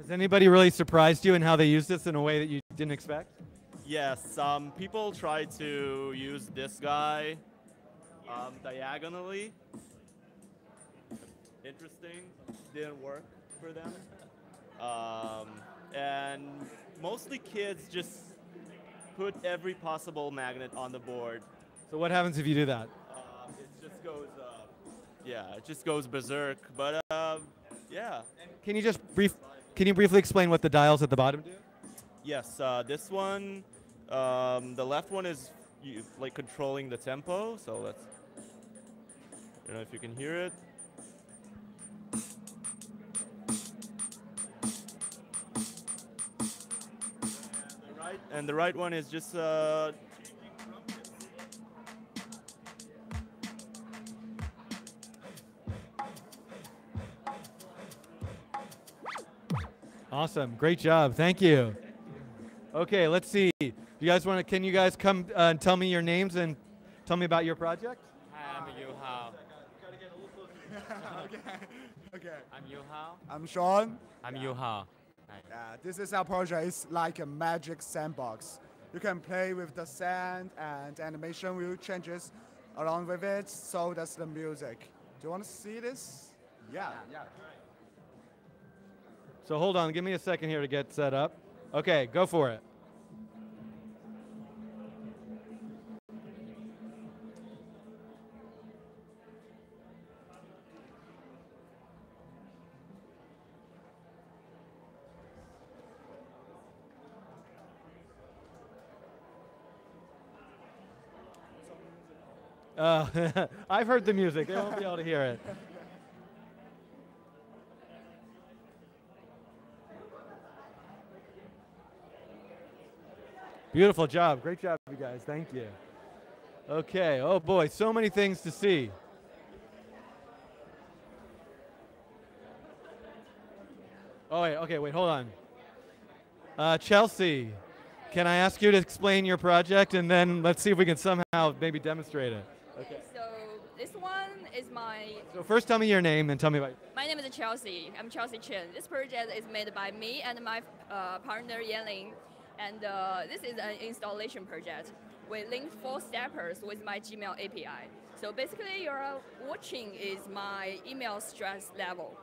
Has anybody really surprised you in how they used this in a way that you didn't expect? Yes, people try to use this guy diagonally. Interesting, didn't work for them. And mostly kids just put every possible magnet on the board. So what happens if you do that? It just goes, it just goes berserk. But yeah. Can you briefly explain what the dials at the bottom do? Yes, this one, the left one is like controlling the tempo. So let's. don't know if you can hear it. And the right one is just Awesome. Great job. Thank you. Okay, let's see. You guys want to? Can you guys come and tell me your names and tell me about your project? Hi, I'm Yu-Hao. Okay. I'm Yu-Hao. I'm Sean. I'm Yu-Hao. Yeah, this is our project. It's like a magic sandbox. You can play with the sand and animation will changes along with it. So does the music. Do you want to see this? Yeah. So hold on. Give me a second here to get set up. Okay, go for it. I've heard the music. They won't be able to hear it. Beautiful job. Great job, you guys. Thank you. Okay. Oh, boy. So many things to see. Oh, wait. Okay, wait. Hold on. Chelsea, can I ask you to explain your project, and then let's see if we can somehow maybe demonstrate it. Okay. So this one is So first tell me your name, and tell me about My name is Chelsea. I'm Chelsea Chen. This project is made by me and my partner Yeonhee. And this is an installation project. We link 4 steppers with my Gmail API. So basically, you're watching is my email stress level.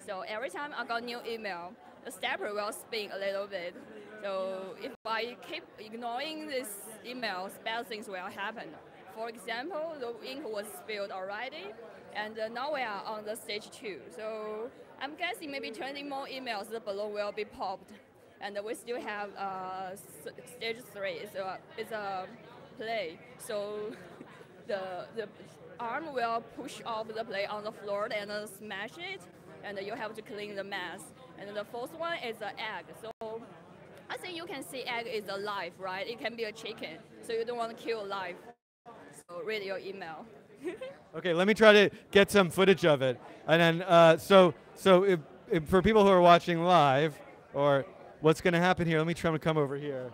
So every time I got new email, the stepper will spin a little bit. So if I keep ignoring this email, bad things will happen. For example, the ink was spilled already, and now we are on the stage 2. So I'm guessing maybe 20 more emails, the balloon will be popped. And we still have stage 3. It's a play. So the arm will push off the play on the floor and smash it, and you have to clean the mess. And the 4th one is an egg. So I think you can see egg is alive, right? It can be a chicken, so you don't want to kill live. So read your email. Okay, let me try to get some footage of it. And then, so if for people who are watching live, or what's going to happen here, let me try to come over here.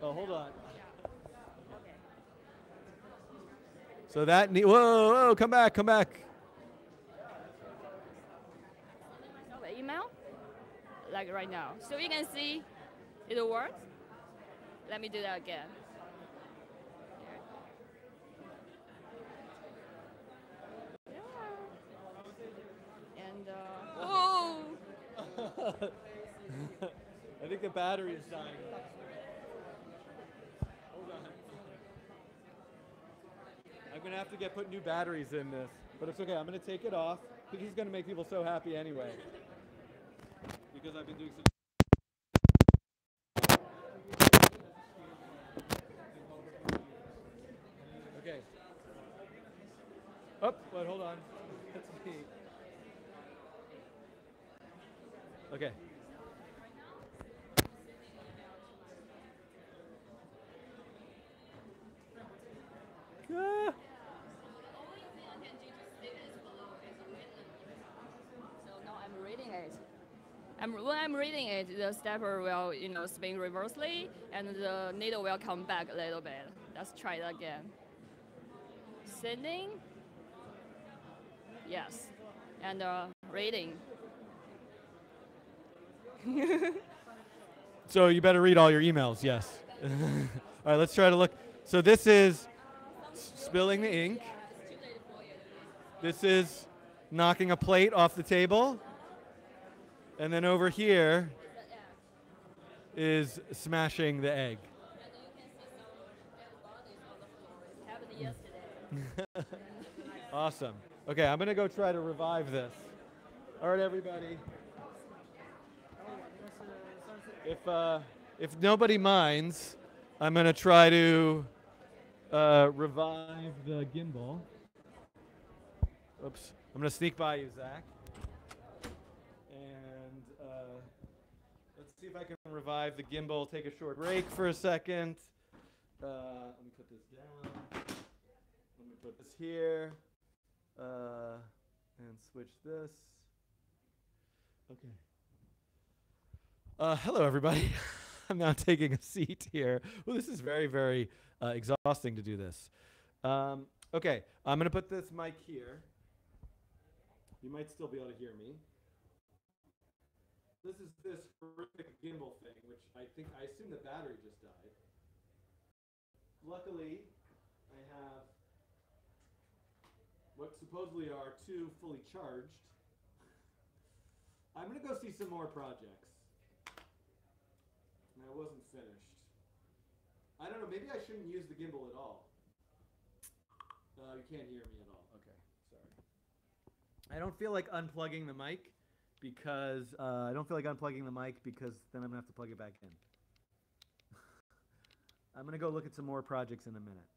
Oh, hold on. So that, whoa, come back. The email, like right now. So you can see it works. Let me do that again. And, oh! I think the battery is dying. Hold on. I'm going to have to put new batteries in this, but it's okay. I'm going to take it off because he's going to make people so happy anyway. Because I've been doing such. Okay. Oh, wait, hold on. Let's see. Okay. Ah. So now I'm reading it. When I'm reading it, the stepper will, spin reversely, and the needle will come back a little bit. Let's try it again. Sending. Yes. And reading. So you better read all your emails, yes. All right, let's try to look. So this is spilling the ink. This is knocking a plate off the table. And then over here is smashing the egg. Awesome. Okay, I'm going to go try to revive this. All right, everybody. If nobody minds, I'm going to try to revive the gimbal. Oops. I'm going to sneak by you, Zach. And let's see if I can revive the gimbal. Take a short break for a second. Let me put this down. Let me put this here. And switch this. Okay. Hello, everybody. I'm now taking a seat here. Well, this is very, very exhausting to do this. Okay, I'm going to put this mic here. You might still be able to hear me. This is this horrific gimbal thing, which I assume the battery just died. Luckily, I have what supposedly are 2 fully charged. I'm going to go see some more projects. And I wasn't finished. I don't know, maybe I shouldn't use the gimbal at all. You can't hear me at all. Okay, sorry. I don't feel like unplugging the mic because then I'm going to have to plug it back in. I'm going to go look at some more projects in a minute.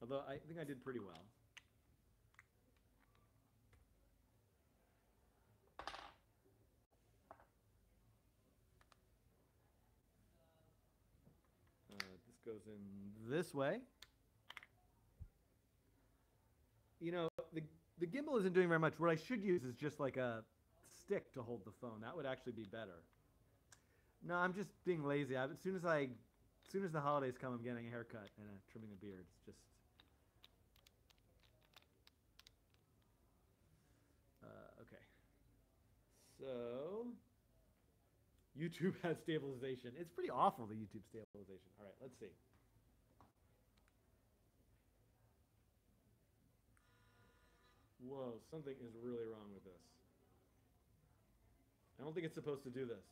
Although I think I did pretty well. This goes in this way. You know, the gimbal isn't doing very much. What I should use is just like a stick to hold the phone. That would actually be better. No, I'm just being lazy. As soon as the holidays come, I'm getting a haircut and trimming the beard. It's just okay. So YouTube has stabilization. It's pretty awful, the YouTube stabilization. All right, let's see. Whoa, something is really wrong with this. I don't think it's supposed to do this.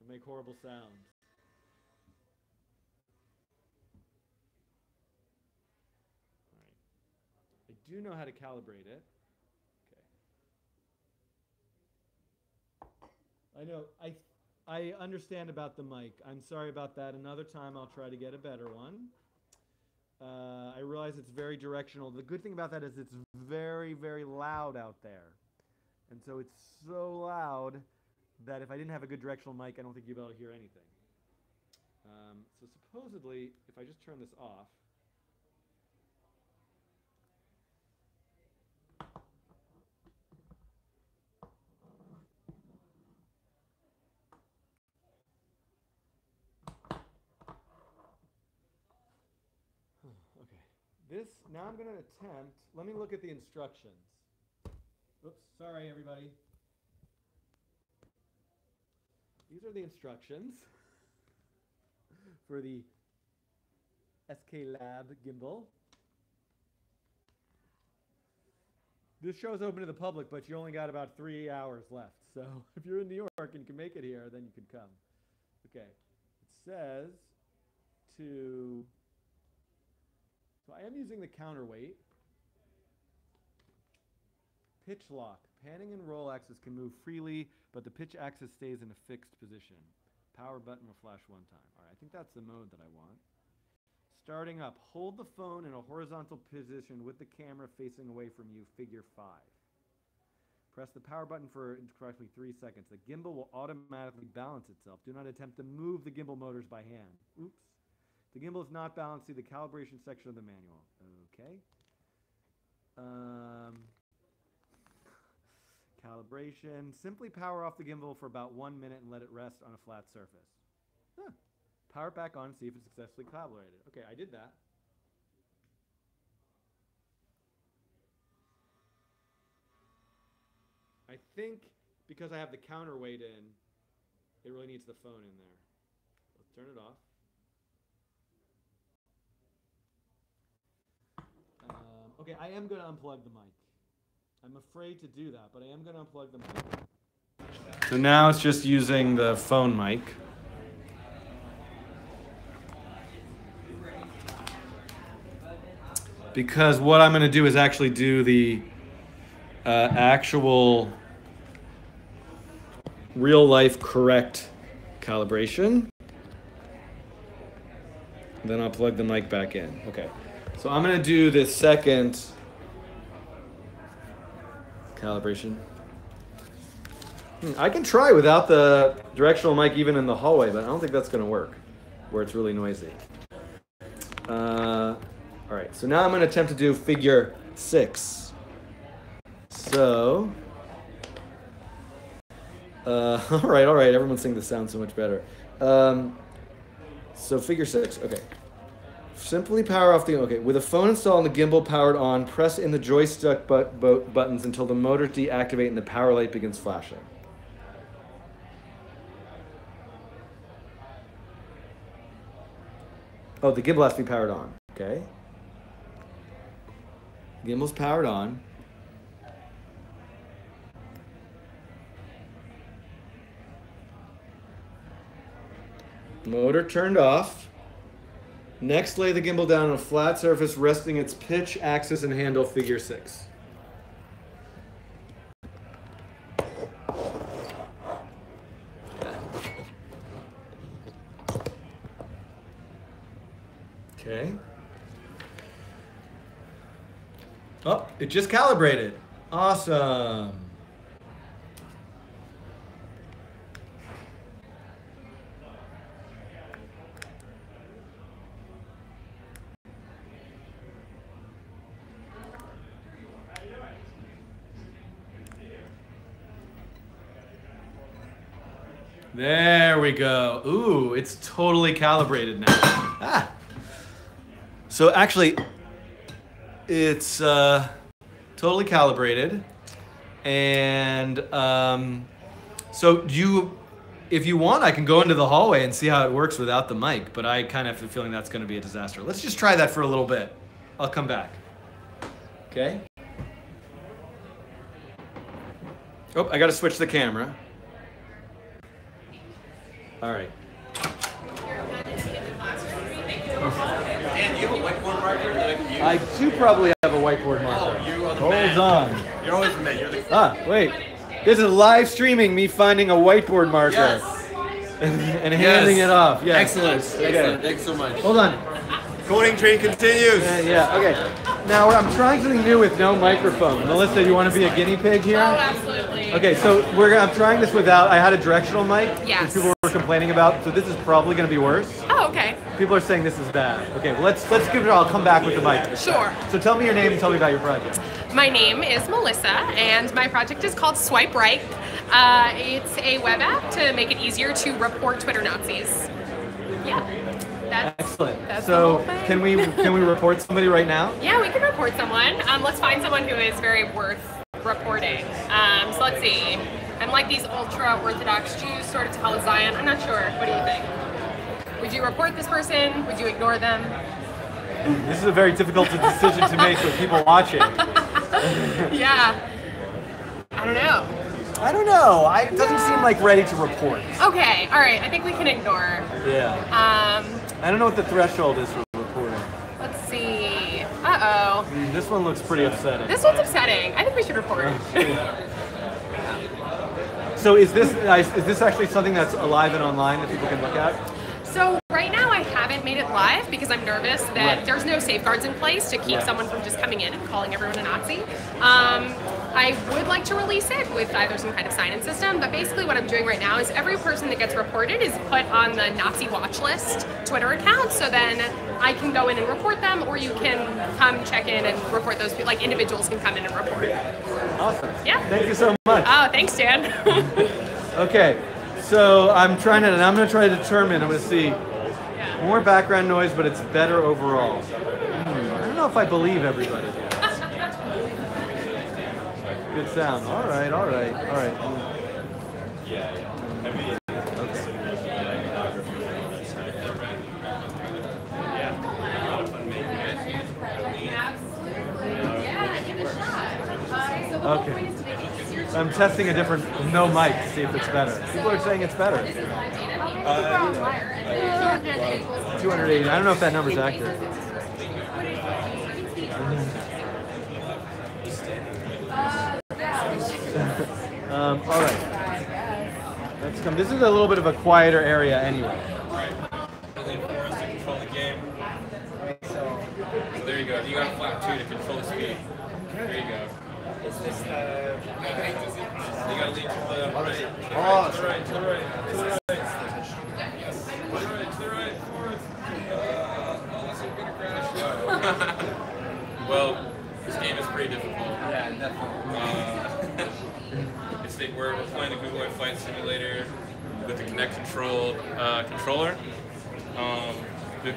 It'll make horrible sounds. All right. I do know how to calibrate it. Okay. I know. I understand about the mic. I'm sorry about that. Another time I'll try to get a better one. I realize it's very directional. The good thing about that is it's very, very loud out there. And so it's so loud that if I didn't have a good directional mic, I don't think you'd be able to hear anything. So supposedly, if I just turn this off, now I'm going to attempt, let me look at the instructions. Oops, sorry everybody. These are the instructions for the SK Lab gimbal. This show's open to the public, but you only got about 3 hours left. So if you're in New York and can make it here, then you can come. Okay, it says to... So I am using the counterweight. Pitch lock. Panning and roll axis can move freely, but the pitch axis stays in a fixed position. Power button will flash one time. All right, I think that's the mode that I want. Starting up, hold the phone in a horizontal position with the camera facing away from you, figure 5. Press the power button for approximately 3 seconds. The gimbal will automatically balance itself. Do not attempt to move the gimbal motors by hand. Oops. The gimbal is not balanced. See the calibration section of the manual. Okay. Calibration. Simply power off the gimbal for about 1 minute and let it rest on a flat surface. Huh. Power it back on, see if it's successfully calibrated. Okay, I did that. I think because I have the counterweight in, it really needs the phone in there. Let's turn it off. Okay, I am going to unplug the mic. I'm afraid to do that, but I am going to unplug the mic. So now it's just using the phone mic. Because what I'm going to do is actually do the actual real-life correct calibration. Then I'll plug the mic back in. Okay. So I'm going to do the second calibration. I can try without the directional mic even in the hallway, but I don't think that's going to work where it's really noisy. All right, so now I'm going to attempt to do figure 6. So, all right, everyone's saying this sounds so much better. So figure 6, okay. Simply power off the, okay, with a phone installed and the gimbal powered on, press in the joystick buttons until the motors deactivate and the power light begins flashing. Oh, the gimbal has to be powered on, okay. Gimbal's powered on. Motor turned off. Next, lay the gimbal down on a flat surface, resting its pitch, axis, and handle, figure 6. Okay. Oh, it just calibrated. Awesome. There we go. Ooh, it's totally calibrated now. Ah. So actually, it's totally calibrated. And so if you want, I can go into the hallway and see how it works without the mic, but I kind of have a feeling that's going to be a disaster. Let's just try that for a little bit. I'll come back. Okay? Oh, I got to switch the camera. All right. Dan, do you have a whiteboard marker that I can use? I do probably have a whiteboard marker. Oh, you are the Hold man. on. You're always the man. You're the Wait. This is live streaming me finding a whiteboard marker. Yes. and handing it off. Yes. Excellent. Okay. Excellent. Thanks so much. Hold on. Coding train continues. Yeah, okay. Now I'm trying something new with no microphone. Melissa, do you want to be a guinea pig here? Oh, absolutely. Okay, so I'm trying this without, I had a directional mic, Yes. which people were complaining about, so this is probably going to be worse. Oh, okay. People are saying this is bad. Okay, well, let's give it, I'll come back with the mic. Sure. So tell me your name and tell me about your project. My name is Melissa, and my project is called Swipe Right. It's a web app to make it easier to report Twitter Nazis. Yeah. Excellent. That's So the whole can we report somebody right now? Yeah, we can report someone. Let's find someone who is very worth reporting. So let's see. I'm like these ultra-Orthodox Jews, sort of tell Zion. I'm not sure. What do you think? Would you report this person? Would you ignore them? This is a very difficult decision to make with people watching. Yeah. I don't know. I don't know. It doesn't seem like ready to report. Okay. All right. I think we can ignore. Yeah. I don't know what the threshold is for reporting. Let's see. Uh-oh. This one looks pretty upsetting. This one's upsetting. I think we should report. So is this actually something that's alive and online that people can look at? So right now I haven't made it live because I'm nervous that there's no safeguards in place to keep someone from just coming in and calling everyone a Nazi. I would like to release it with either some kind of sign-in system, but basically what I'm doing right now is every person that gets reported is put on the Nazi watch list Twitter account, so then I can go in and report them, or you can come check in and report those people, like individuals can come in and report. Awesome. Yeah. Thank you so much. Oh, thanks, Dan. Okay, so I'm going to try to determine, I'm going to see more background noise, but it's better overall. I don't know if I believe everybody. Good sound. All right. Okay. I'm testing a different no mic to see if it's better. People are saying it's better. 280. I don't know if that number's accurate. All right. Let's come. This is a little bit of a quieter area anyway. There you go. You got to flap too to control the speed. There you go. Is this you got to lean to the right. To the right, to the right, to the right. Yes. To the right, forward. Awesome, gonna crash. Well, this game is pretty difficult. Yeah, definitely. We're playing the Google Flight Simulator with the Kinect controlled controller.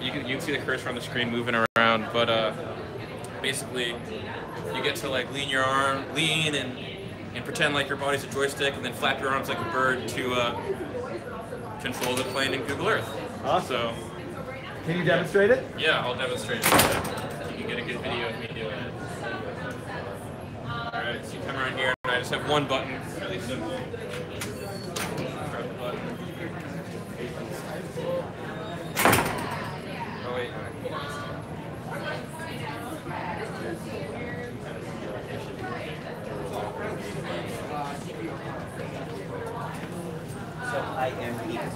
You can see the cursor on the screen moving around, but basically you get to like lean and pretend like your body's a joystick, and then flap your arms like a bird to control the plane in Google Earth. Awesome. So, can you demonstrate it? Yeah, I'll demonstrate it. You can get a good video of me doing it. Alright, so you come around here, and I just have one button, really simple. Press the button. Oh wait. So I am here.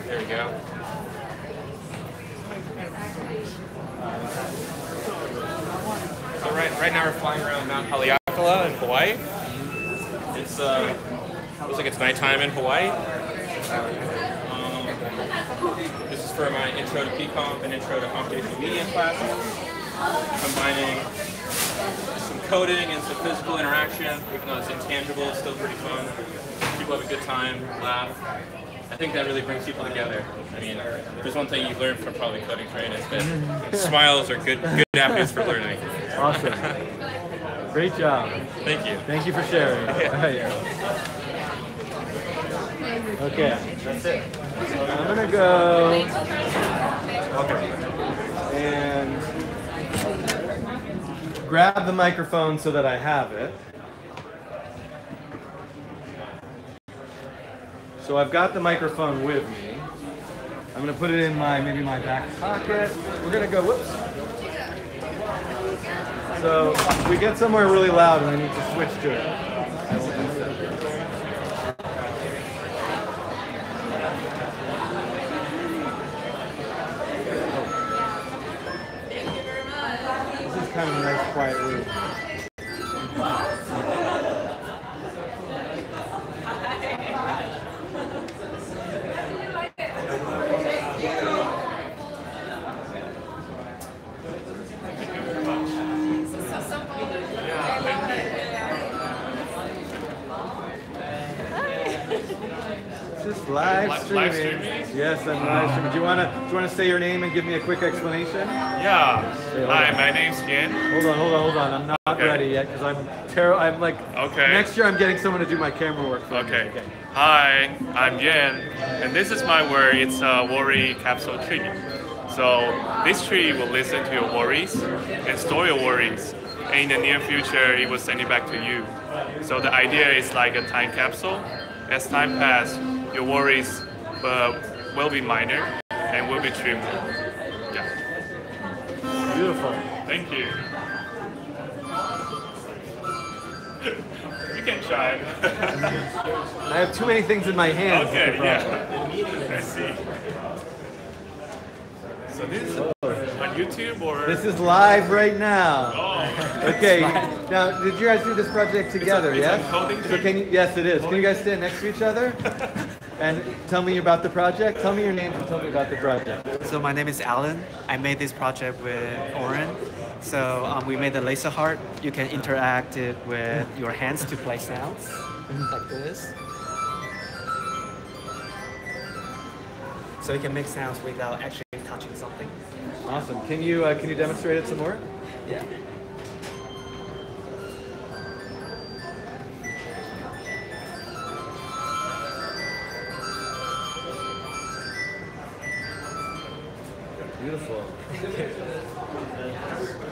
There we go. So right now we're flying around Mount Haleakala in Hawaii. It's looks like it's nighttime in Hawaii. This is for my intro to PComp and intro to computational media class, combining some coding and some physical interaction. Even though it's intangible, it's still pretty fun. People have a good time, laugh. I think that really brings people together. I mean, there's one thing you've learned from probably coding training is that smiles are good avenues for learning. Awesome. Great job. Thank you. Thank you for sharing. Okay, that's it. I'm gonna go. Okay. And grab the microphone so that I have it. So I've got the microphone with me. I'm gonna put it in maybe my back pocket. We're gonna go, whoops. So we get somewhere really loud and I need to switch to it. I will do so. This is kind of a nice quiet room. Live streaming. Yes, I'm live streaming. Do you wanna say your name and give me a quick explanation? Yeah. Hi, my name's Yen. Hold on. I'm not ready yet because I'm terrible. I'm like, next year I'm getting someone to do my camera work for me. Okay. Hi, I'm Yen, and this is my work. It's a worry capsule tree. So this tree will listen to your worries and store your worries. And in the near future, it will send it back to you. So the idea is like a time capsule. As time passes, your worries will be minor and will be trimmed. Yeah. Beautiful. Thank you. You can try. I have too many things in my hands. Okay, yeah. I see. So this is on YouTube or? This is live right now. Oh. Okay. Now, did you guys do this project together? Yes. So can you? Yes, it is. Can you guys stand next to each other? And tell me about the project. Tell me your names and tell me about the project. So my name is Alan. I made this project with Oren. So we made a laser heart. You can interact it with your hands to play sounds like this. So you can make sounds without actually touching something. Awesome. Can you demonstrate it some more? Yeah. Beautiful.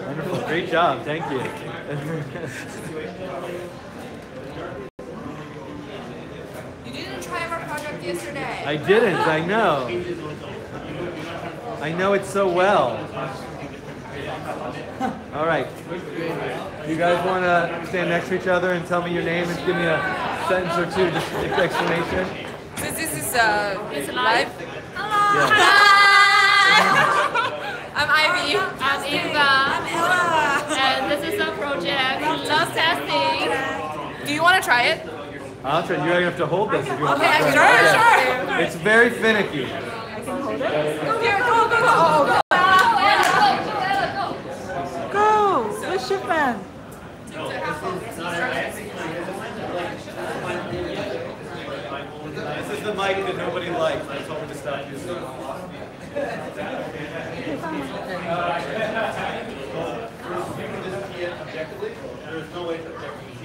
Wonderful. Great job. Thank you. You didn't try our project yesterday. I didn't. I know. I know it so well. All right. You guys want to stand next to each other and tell me your name and give me a sentence or two, just explanation? Since this is live. Yeah. to try it? I'll try. You're going to have to hold this if you want Okay, to try it. sure. It's very finicky. Here, go. Go! Where's Yue Fan? This is the mic that nobody likes. I told me to stop using it. There's no way to objectively.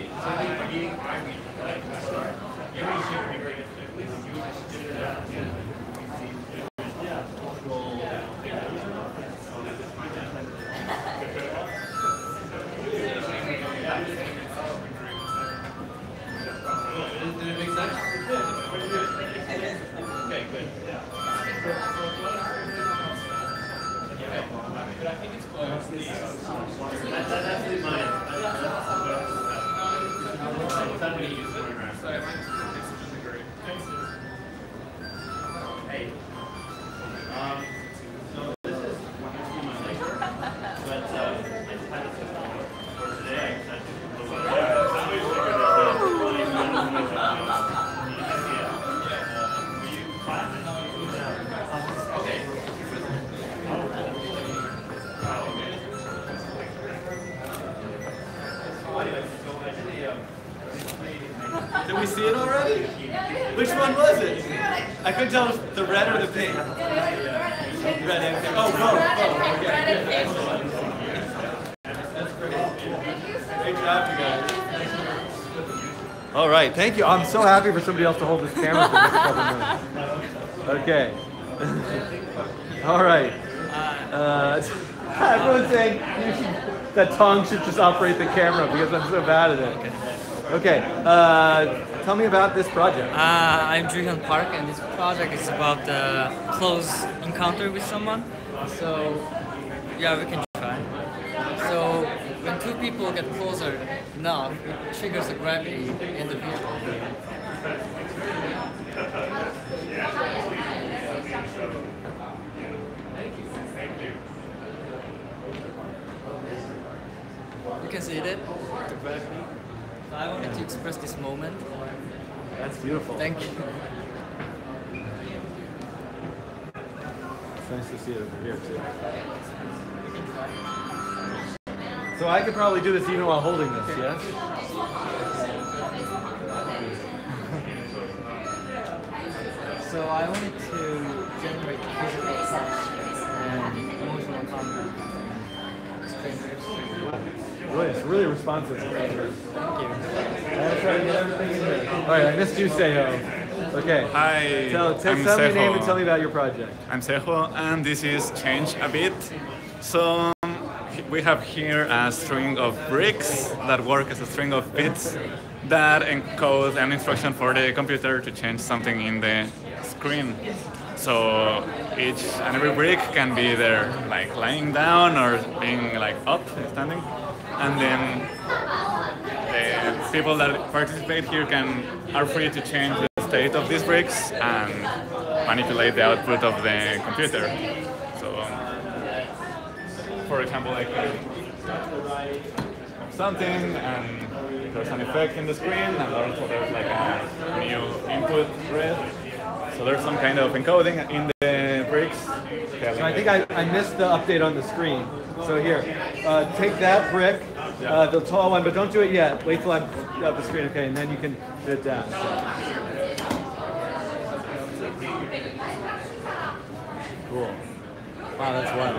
Did we see it already? Which one was it? I couldn't tell if it was the red or the pink. Red and pink. Oh, both. Okay. That's great. Great job, you guys. All right, thank you. I'm so happy for somebody else to hold this camera for the next couple minutes. Okay. All right. Everyone's saying that Tong should just operate the camera because I'm so bad at it. Okay. Tell me about this project. I'm Juhyun Park, and this project is about the close encounter with someone. So, yeah, we can try. So, when two people get closer enough, it triggers the gravity in the vehicle. You can see it, the gravity. So I wanted to express this moment. That's beautiful. Thank you. It's nice to see it over here too. So I could probably do this even while holding this, yes? So I wanted to generate physical touch and emotional contact with strangers. Really, it's really responsive. Thank you. I'll try to get everything in here. All right, I missed you, Sejo. Okay. Hi, Tell me your name and tell me about your project. I'm Sejo, and this is Change a Bit. So we have here a string of bricks that work as a string of bits that encode an instruction for the computer to change something in the screen. So each and every brick can be either like lying down or being like up, standing. And then the people that participate here are free to change the state of these bricks and manipulate the output of the computer. So, for example, like something, and there's an effect in the screen, and also there's like a new input red. So there's some kind of encoding in the bricks. So I think I missed the update on the screen. So here, take that brick, the tall one, but don't do it yet. Wait till I'm up the screen, okay, and then you can do it down. Cool. Wow, that's wild.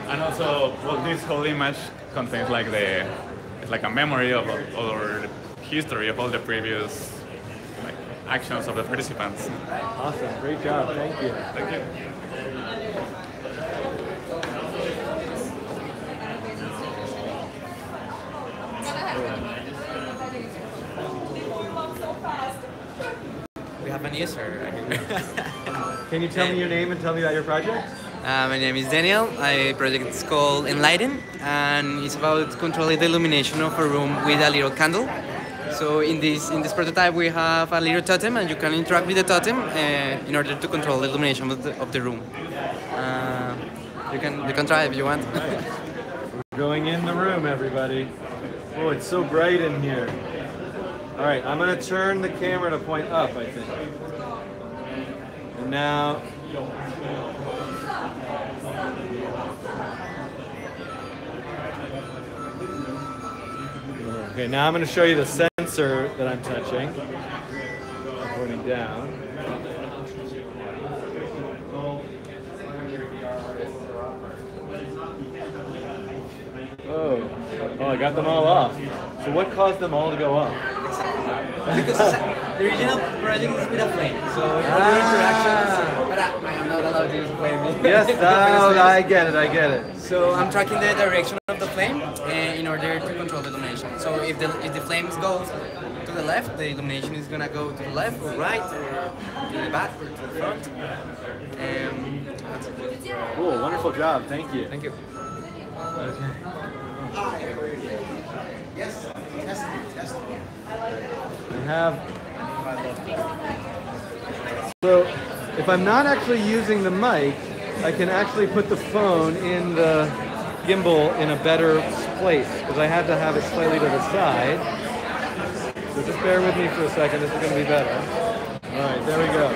And also, well, this whole image contains like it's like a memory of or history of all the previous like actions of the participants. Awesome, great job, thank you. Thank you. We have an Yeseul. Can you tell me your name and tell me about your project? My name is Daniel. My project is called Enlighten, and it's about controlling the illumination of a room with a little candle. So in this prototype, we have a little totem, and you can interact with the totem in order to control the illumination of the room. You can try if you want. We're going in the room, everybody. Oh, it's so bright in here. All right, I'm going to turn the camera to point up, I think. And now... Okay, now I'm going to show you the sensor that I'm touching. I'm pointing down. Oh, I got them all off. So what caused them all to go off? Because the original project is with a flame, so interactions. But I am not allowed to use flame. Yes, I get it. So I'm tracking the direction of the flame in order to control the illumination. So if the flames go to the left, the illumination is gonna go to the left or right or to the back or to the front. Cool, wonderful job. Thank you. Thank you. Okay. Yes. I have. So, if I'm not actually using the mic, I can actually put the phone in the gimbal in a better place because I had to have it slightly to the side. So just bear with me for a second. This is going to be better. All right, there we go.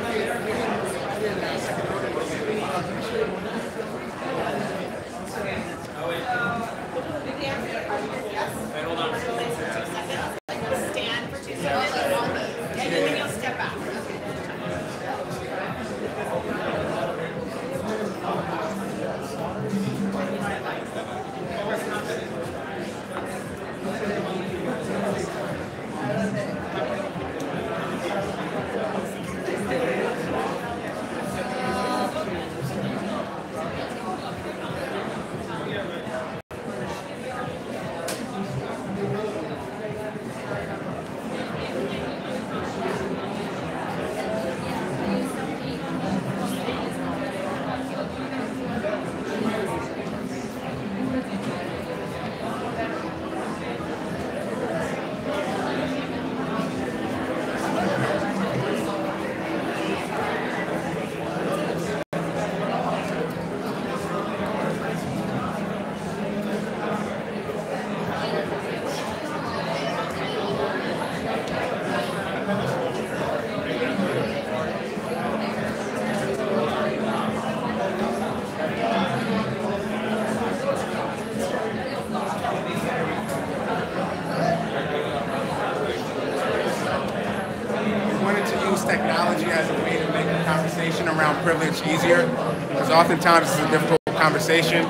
Technology as a way to make the conversation around privilege easier, because oftentimes it's a difficult conversation.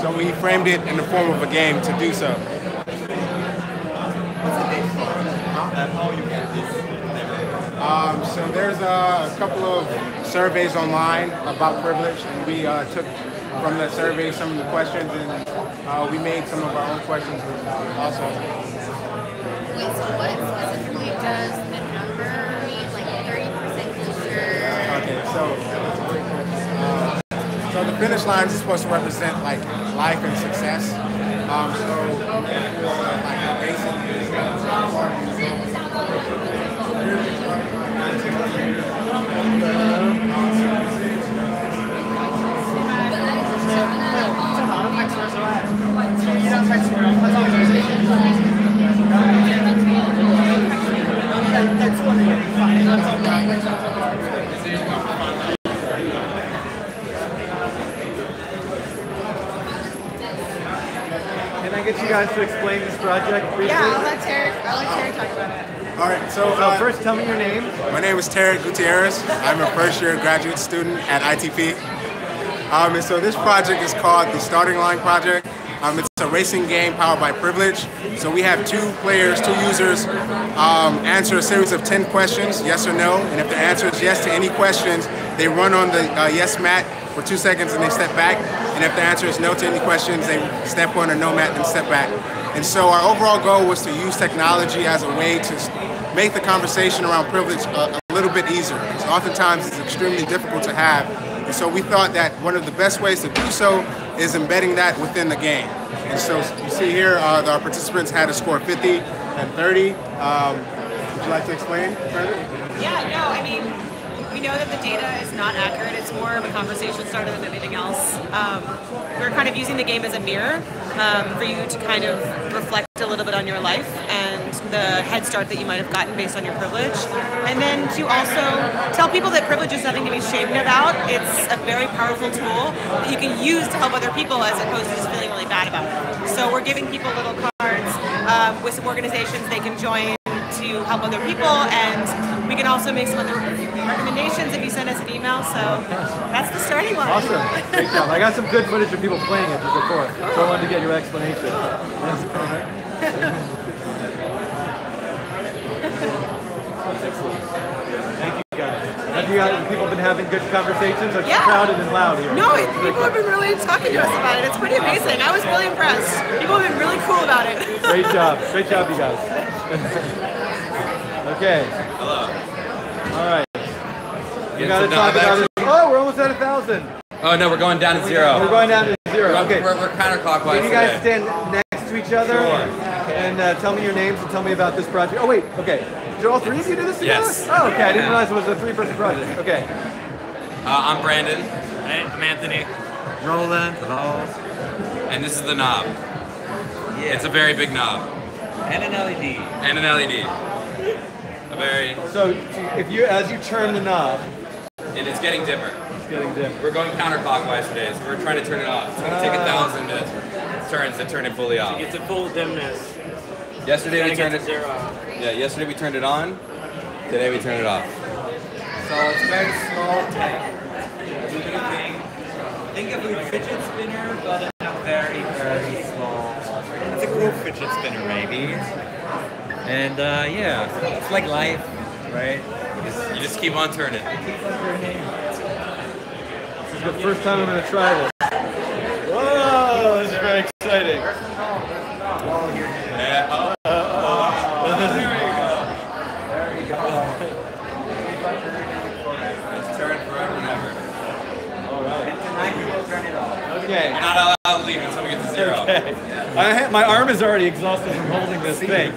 So we framed it in the form of a game to do so. So there's a couple of surveys online about privilege, and we took from the survey some of the questions, and we made some of our own questions also. Wait, so what specifically does the number mean, like 30% closer? Okay, so the finish line is supposed to represent like life and success. So like basically. Can I get you guys to explain this project briefly? Yeah, I'll let Tarek talk about it. All right, so first tell me your name. My name is Tarek Gutierrez. I'm a first-year graduate student at ITP. And so this project is called the Starting Line Project. It's a racing game powered by privilege. So we have two users, answer a series of 10 questions, yes or no. And if the answer is yes to any questions, they run on the yes mat for 2 seconds and they step back. And if the answer is no to any questions, they step on a no mat and step back. And so our overall goal was to use technology as a way to make the conversation around privilege a little bit easier. Because oftentimes it's extremely difficult to have. And so we thought that one of the best ways to do so is embedding that within the game. And so you see here, our participants had a score of 50 and 30. Would you like to explain further? Yeah, no, I mean, We know that the data is not accurate. It's more of a conversation starter than anything else. We're kind of using the game as a mirror for you to kind of reflect a little bit on your life and the head start that you might have gotten based on your privilege. And then to also tell people that privilege is nothing to be ashamed about. It's a very powerful tool that you can use to help other people as opposed to just feeling really bad about it. So we're giving people little cards with some organizations they can join to help other people, and we can also make some other recommendations if you send us an email. So that's the starting line. Awesome. Great job. I got some good footage of people playing it just before, so I wanted to get your explanation. Excellent. Thank you guys. Have you guys, people been having good conversations? It's crowded and loud here. No, people have been really talking to us about it. It's pretty amazing. I was really impressed. People have been really cool about it. Great job. Great job, you guys. Okay. Hello. All right. We got to talk about it. Oh, we're almost at 1,000. Oh no, we're going down to 0. We're going down to 0. Okay. We're counterclockwise. Can you guys stand next to each other and tell me your names and tell me about this project? Oh wait. Okay. Did all three of you do this together? Yes. Oh, okay. I didn't realize it was a 3-person project. Okay. I'm Brandon. Hey, I'm Anthony. Roland. Hello. And this is the knob. Yeah. It's a very big knob. And an LED. And an LED. A very. So if you, as you turn the knob, and it's getting dimmer. It's getting dimmer. We're going counterclockwise today, so we're trying to turn it off. It's going to take 1,000 turns to turn it fully off. It's a full dimness. Yesterday we turned it. 0. Yeah, yesterday we turned it on. Today we turned it off. So it's a very small tech. Think of a fidget spinner, but in a very, very small. It's a cool fidget spinner, maybe. And yeah, it's like life, right? You just keep on turning. This is the first time I'm going to try this. Whoa, this is very exciting. Yeah. There you go. Let's turn forever and ever. All right. And tonight we will turn it off. Okay. You're not allowed to leave until we get to 0. Okay. My arm is already exhausted from holding this thing.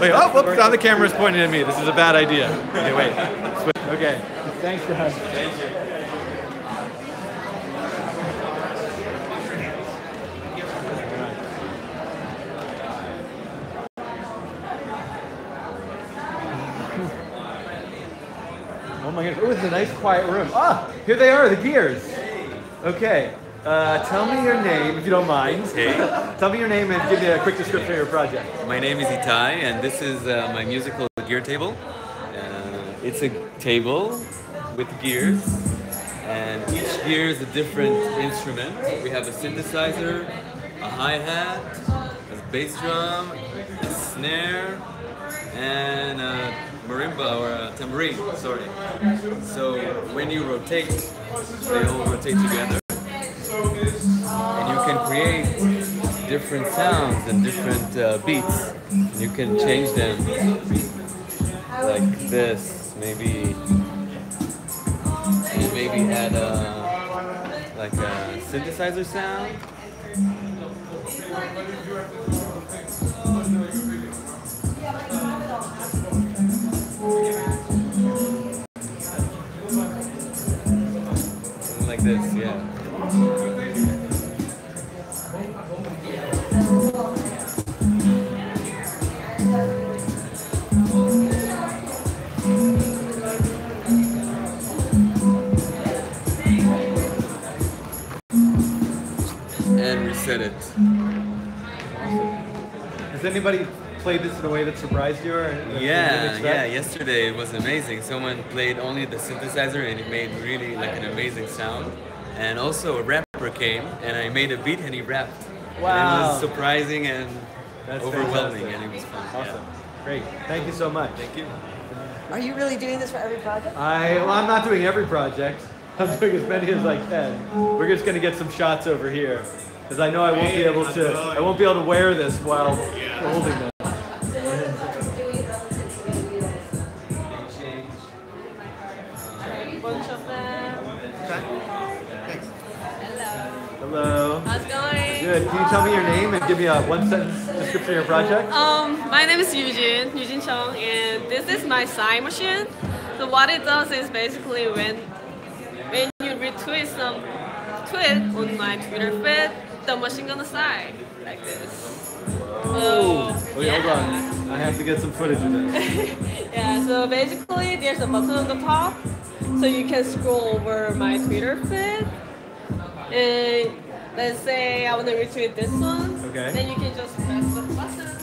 Wait, oh, whoops, now the camera's pointing at me. This is a bad idea. Okay, wait. Okay. Thanks, guys. Thank you. Oh my goodness. Oh, it's a nice quiet room. Ah, here they are, the gears. Okay. Tell me your name, if you don't mind. Hey. Tell me your name and give me a quick description of your project. My name is Itai, and this is my musical gear table. It's a table with gears, and each gear is a different instrument. We have a synthesizer, a hi-hat, a bass drum, a snare, and a marimba, or a tambourine, sorry. So when you rotate, they all rotate together. And you can create different sounds and different beats. You can change them like this, maybe add like a synthesizer sound. Something like this, yeah. And reset it. Has anybody played this in a way that surprised you? Or Yeah. Yesterday it was amazing. Someone played only the synthesizer and it made really like an amazing sound. And also a rapper came and I made a beat and he rapped. Wow. And it was surprising and That's overwhelming, fantastic. and it was fun. Awesome. Great. Thank you so much. Thank you. Are you really doing this for every project? Well, I'm not doing every project. I'm doing as many as I can. We're just going to get some shots over here, because I know I won't be able to wear this while holding this. Bunch of them. Hello. How's it going? Good. Can you tell me your name and give me a one-sentence description of your project? My name is Eugene Chong, and this is my sign machine. So what it does is basically when you retweet some tweet on my Twitter feed, the machine gonna side like this. Oh, wait, hold on. I have to get some footage of this. Yeah, so basically there's a button on the top, so you can scroll over my Twitter feed. And let's say I want to retweet this one. Okay. Then you can just press the button,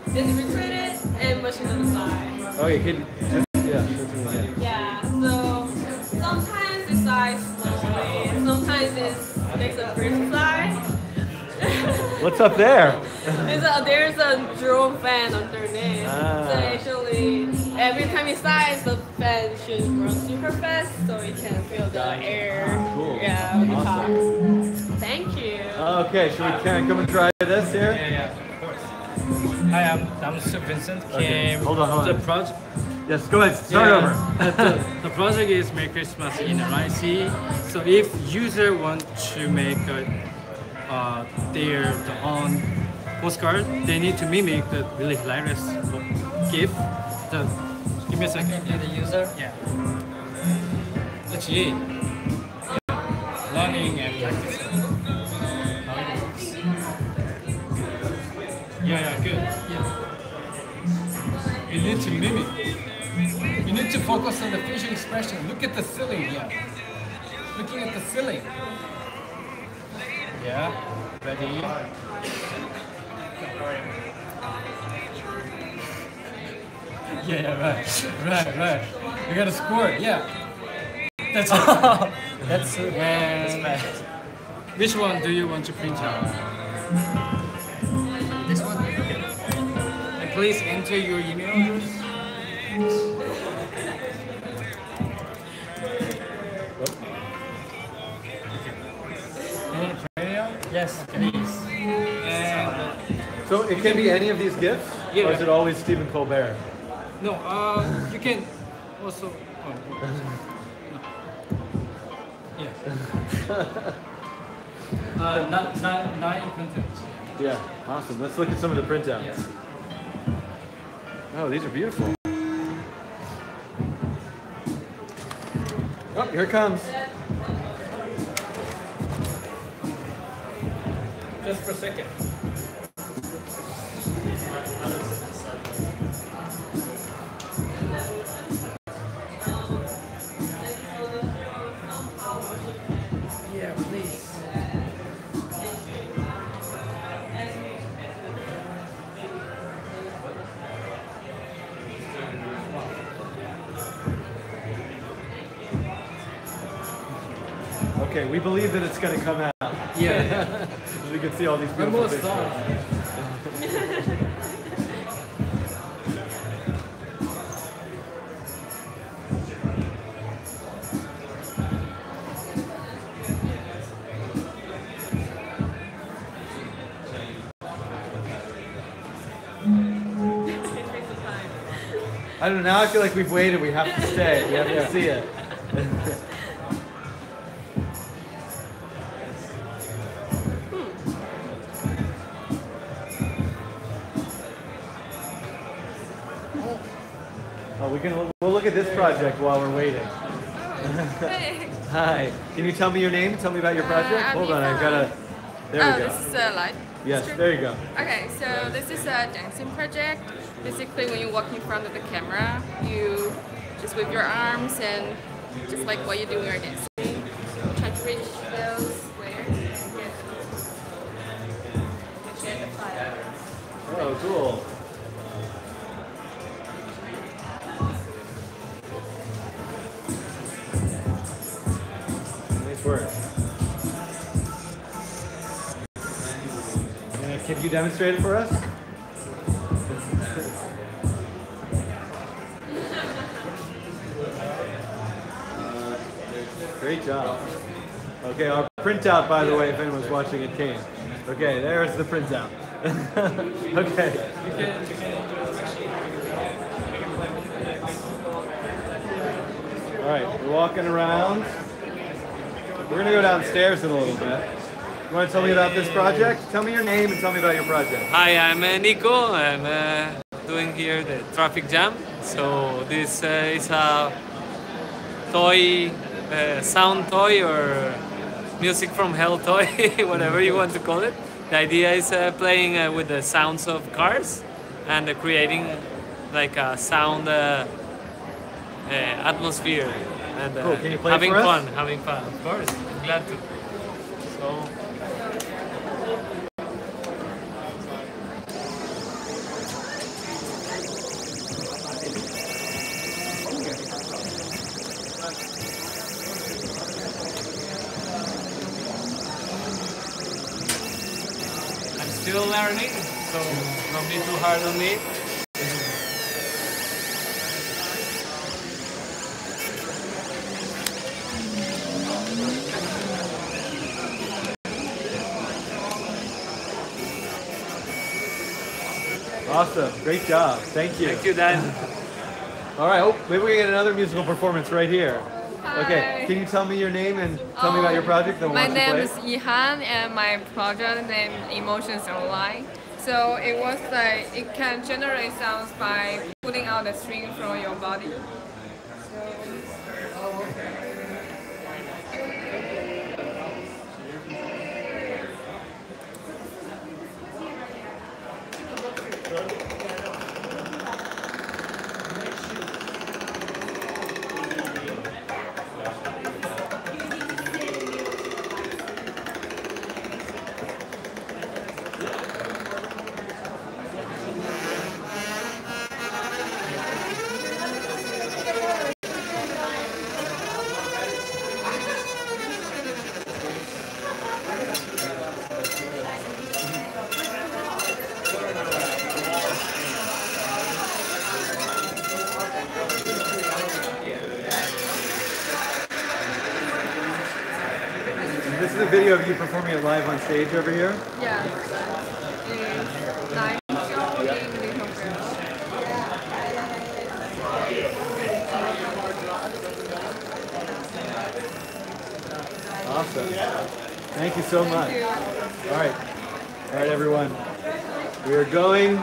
then you retweet it, and machine on the side. Oh, you can just, yeah. Yeah, so sometimes it sighs slowly, sometimes it makes a first sigh. What's up there? There's a drone fan underneath. Ah. So actually, every time it sighs, the fan should run super fast so it can feel the air. Cool. Yeah, on the top. Awesome. Thank you. Okay, should we come and try this here? Yeah, of course. Hi, I'm Mr. Vincent. Okay, hold on. The project. Yes, go ahead. Start over. The project is Merry Christmas in RIC. So if user want to make their own postcard, they need to mimic the really hilarious GIF. Give me a second. The user? Yeah. Let's see. Learning and practicing. How it works. Yeah, good. Yeah. You need to mimic. You need to focus on the facial expression. Look at the ceiling. Yeah. Looking at the ceiling. Yeah. Ready? Yeah, right. You gotta score it. Yeah. That's it. That's it. And which one do you want to print out? This one? Okay. And please enter your email address. Yes, please. And So it can be any of these gifts? Yeah. Or is it always Stephen Colbert? no, you can also. Yeah. Nine content. Yeah, awesome. Let's look at some of the printouts. Yes. Oh, these are beautiful. Oh, here it comes. Just for a second. Yeah, please. Okay, we believe that it's going to come out. Yeah. As we can see all these beautiful Almost pictures. done. I don't know, now I feel like we've waited, we have to stay, we have to see it. Oh, we'll look at this project while we're waiting. Hi, can you tell me your name? Tell me about your project? Hold on, I've got to, there we go. This is live. Yes, there you go. Okay, so this is a dancing project. Basically, when you walk in front of the camera, you just whip your arms and just like what you do when you're dancing. Try to reach those layers. Get the fire. Oh, cool. Nice work. Can you demonstrate it for us? Great job. Okay, our printout, by the way, if anyone's watching it, came. Okay, there's the printout. Okay. All right, we're walking around. We're going to go downstairs in a little bit. You want to tell me about this project? Tell me your name and tell me about your project. Hi, I'm Nico. I'm doing here, the traffic jam. So this is a toy, sound toy or music from hell toy, whatever you want to call it. The idea is playing with the sounds of cars and creating like a sound atmosphere and Cool. Can you play having for us? fun, having fun. Of course, I'm glad to. So. Still learning, so don't be too hard on me. Awesome. Great job. Thank you. Thank you, Dan. All right. Oh, maybe we get another musical performance right here. Hi. Okay. Can you tell me your name and tell me about your project? Then we'll My watch you name play? is Yihan, and my project name Emotions Online. So it was like it can generate sounds by putting out a string from your body. This is a video of you performing it live on stage over here. Yeah. Live show in Little Awesome. Thank you so much. All right. All right, everyone. We are going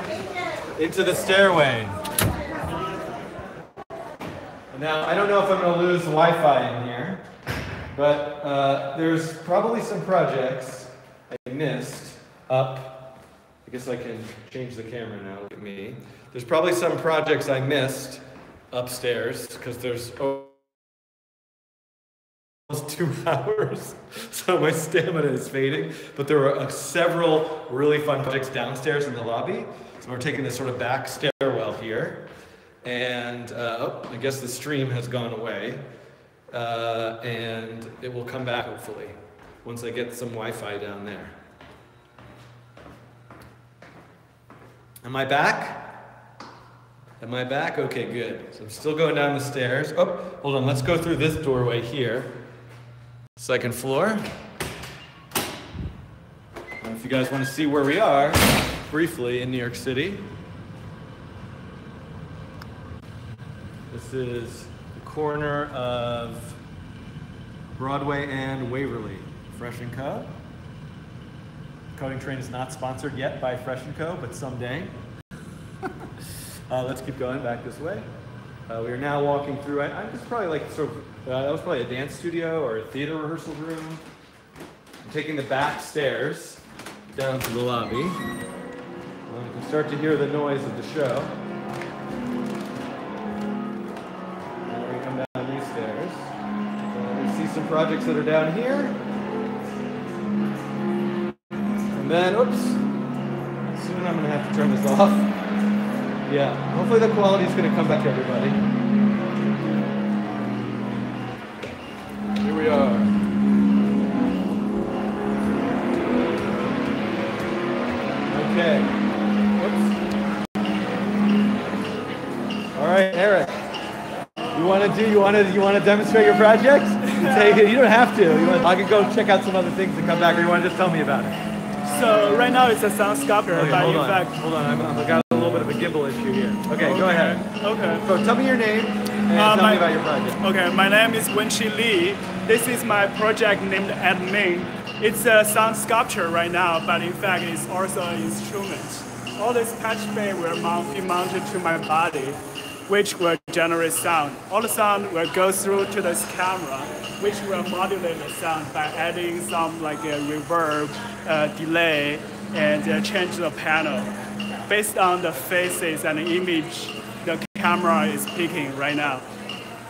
into the stairway. Now, I don't know if I'm going to lose Wi-Fi in here, but there's probably some projects I missed up. I guess I can change the camera now. Look at me. There's probably some projects I missed upstairs because there's almost 2 hours, so my stamina is fading. But there were several really fun projects downstairs in the lobby. So we're taking this sort of back stairwell here. And oh, I guess the stream has gone away. And it will come back hopefully once I get some Wi-Fi down there. Am I back? Am I back? Okay, good. So I'm still going down the stairs. Oh, hold on. Let's go through this doorway here. Second floor. And if you guys want to see where we are, briefly in New York City. This is the corner of Broadway and Waverly. Fresh & Co. Coding Train is not sponsored yet by Fresh & Co., but someday. Let's keep going back this way. We are now walking through, I'm just probably like sort of, that was probably a dance studio or a theater rehearsal room. I'm taking the back stairs down to the lobby. You can start to hear the noise of the show. And we come down these stairs. We see some projects that are down here. And then, oops, soon I'm gonna have to turn this off. Yeah, hopefully the quality is gonna come back, everybody. Here we are. Okay. Whoops. All right, Eric. You want to demonstrate your project? Take it. You don't have to. I can go check out some other things and come back, or you want to just tell me about it? So right now it's a sound sculpture, Okay, but hold in on. fact, Hold on. I've got a little bit of a gimbal issue here. Okay, go ahead. Okay. So tell me your name and tell me about your project. Okay, my name is Wenqi Li. This is my project named Admin. It's a sound sculpture right now, but in fact it's also an instrument. all this patch bay will be mounted to my body, which will generate sound. All the sound will go through to this camera, which will modulate the sound by adding some like a reverb, delay, and change the panel. Based on the faces and the image the camera is picking right now.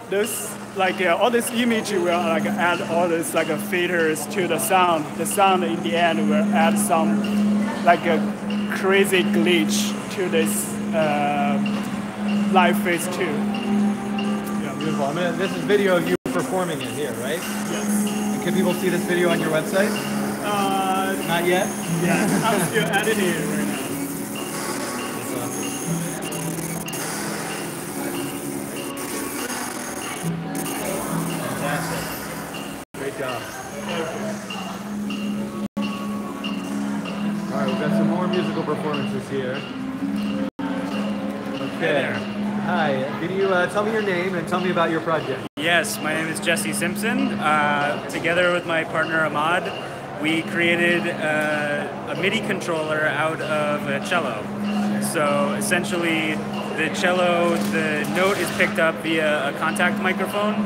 This all this image will add all this filters to the sound. The sound in the end will add some a crazy glitch to this live phase 2. Yeah, beautiful. This is video of you performing it here, right? Yes. And can people see this video on your website? Not yet? Yeah, I'm still editing it right now. Fantastic. Great job. All right, we've got some more musical performances here. Okay. Hi, can you tell me your name and tell me about your project? Yes, my name is Jesse Simpson. Together with my partner Ahmad, we created a MIDI controller out of a cello. So essentially, the cello, the note is picked up via a contact microphone,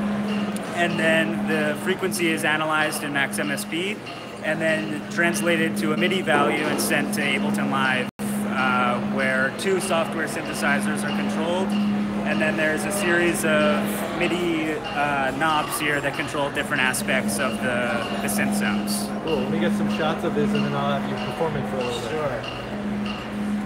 and then the frequency is analyzed in Max MSP, and then translated to a MIDI value and sent to Ableton Live, where 2 software synthesizers are controlled, and then there's a series of MIDI knobs here that control different aspects of the synth sounds. Cool. Let me get some shots of this, and then I'll have you perform it for a little bit. Sure.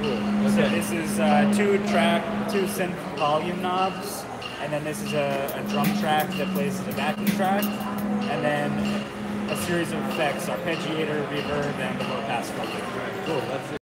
Cool. So Okay. this is 2 synth volume knobs, and then this is a drum track that plays as a backing track, and then a series of effects: arpeggiator, reverb, and the low pass filter. Cool. That's it.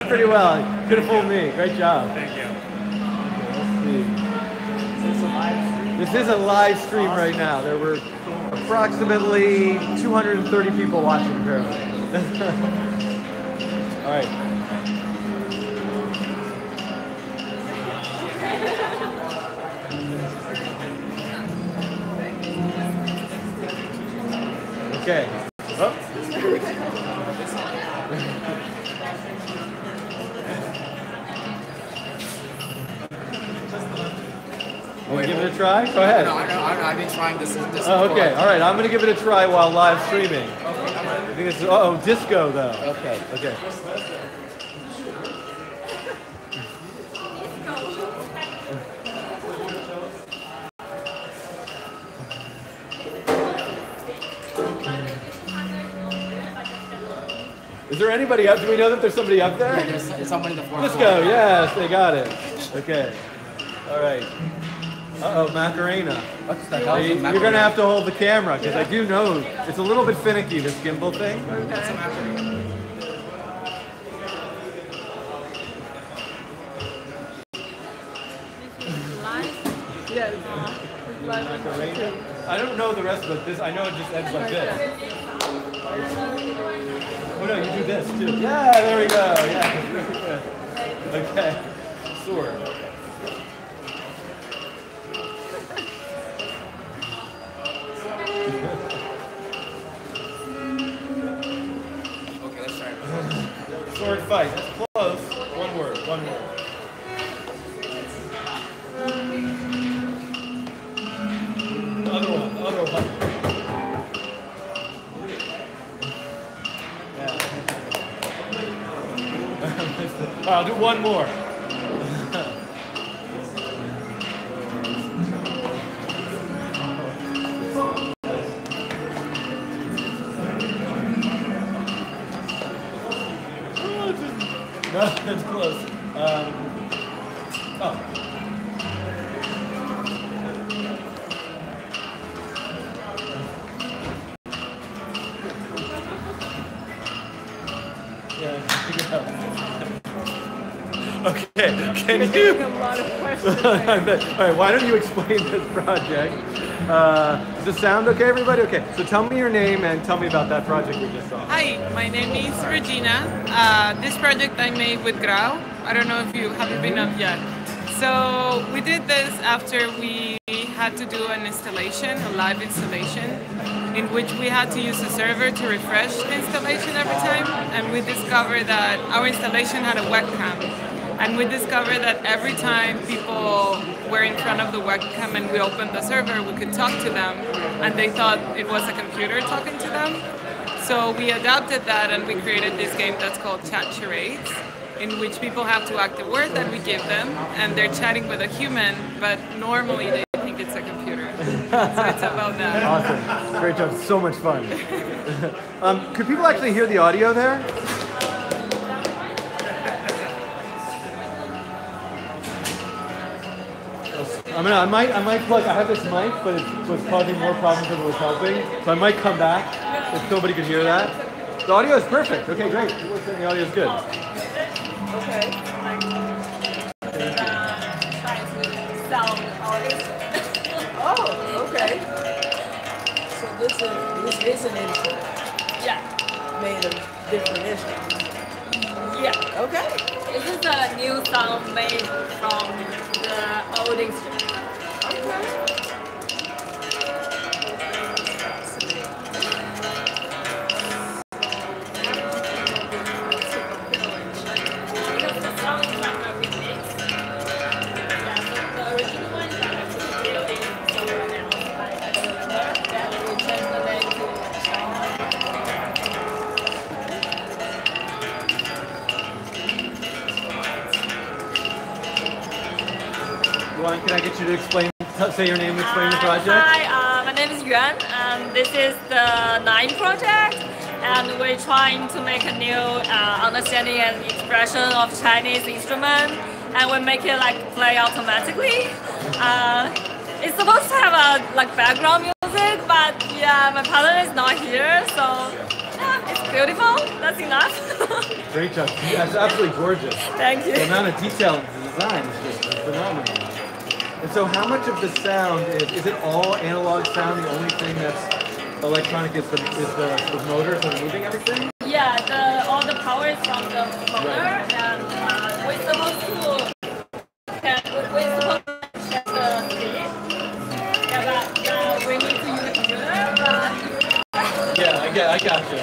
Pretty well. Could have fooled me. Great job. Thank you. This is a live stream right now. There were approximately 230 people watching apparently. All right. Okay. Oh. Want to give it a try? Go ahead. No, I've been trying this. Oh, okay. All right. I'm going to give it a try while live streaming. I think it's disco though. Okay. Okay. Is there anybody up? Do we know that there's somebody up there? Yeah, there's someone in the fourth. Disco. Yes, they got it. Okay. All right. Uh-oh, Macarena. What's the hell? You're going to have to hold the camera, because I do know it's a little bit finicky, this gimbal thing. What's a Macarena? Yes. Macarena. I don't know the rest of this. I know it just ends like this. Oh no, you do this too. Yeah, there we go. Yeah. Okay. Sword. Okay, let's try it. Sword fight. That's close. One word. One word. Other one. Other one. Yeah. I'll do one more. No, that's close. Oh. Okay, can you? A lot of questions. All right, why don't you explain this project? Does it sound okay, everybody? Okay, so tell me your name and tell me about that project we just saw. Hi, my name is Regina. This project I made with Grau. I don't know if you haven't been up yet. So we did this after we had to do an installation, a live installation, in which we had to use a server to refresh the installation every time. And we discovered that our installation had a webcam. And we discovered that every time people were in front of the webcam and we opened the server, we could talk to them, and they thought it was a computer talking to them. So we adapted that and we created this game that's called Chat Charades, in which people have to act a word that we give them, and they're chatting with a human, but normally they think it's a computer. So it's about that. Awesome. Great job. So much fun. Could people actually hear the audio there? I might plug. I have this mic, but it was causing more problems than it was helping. So I might come back if nobody could hear that. The audio is perfect. Okay, great. The audio is good. Okay. Oh, okay. So this is an instrument. Yeah. Made of different instruments. Yeah. Okay. This is a new sound made from the old instrument. Okay. Can I get you to say your name and explain the project? Hi, my name is Yuan, and this is the 9 project, and we're trying to make a new understanding and expression of Chinese instrument, and we make it like play automatically. It's supposed to have a background music, but yeah, my partner is not here, so yeah, it's beautiful. That's enough. Great job. That's absolutely gorgeous. Thank you. The amount of detail in the design is just phenomenal. And so how much of the sound is it all analog sound? The only thing that's electronic is the motors that are moving everything? Yeah, all the power is from the motor, Right. and we're supposed to check the speed. Yeah, but we need to use the computer. Yeah, I got you.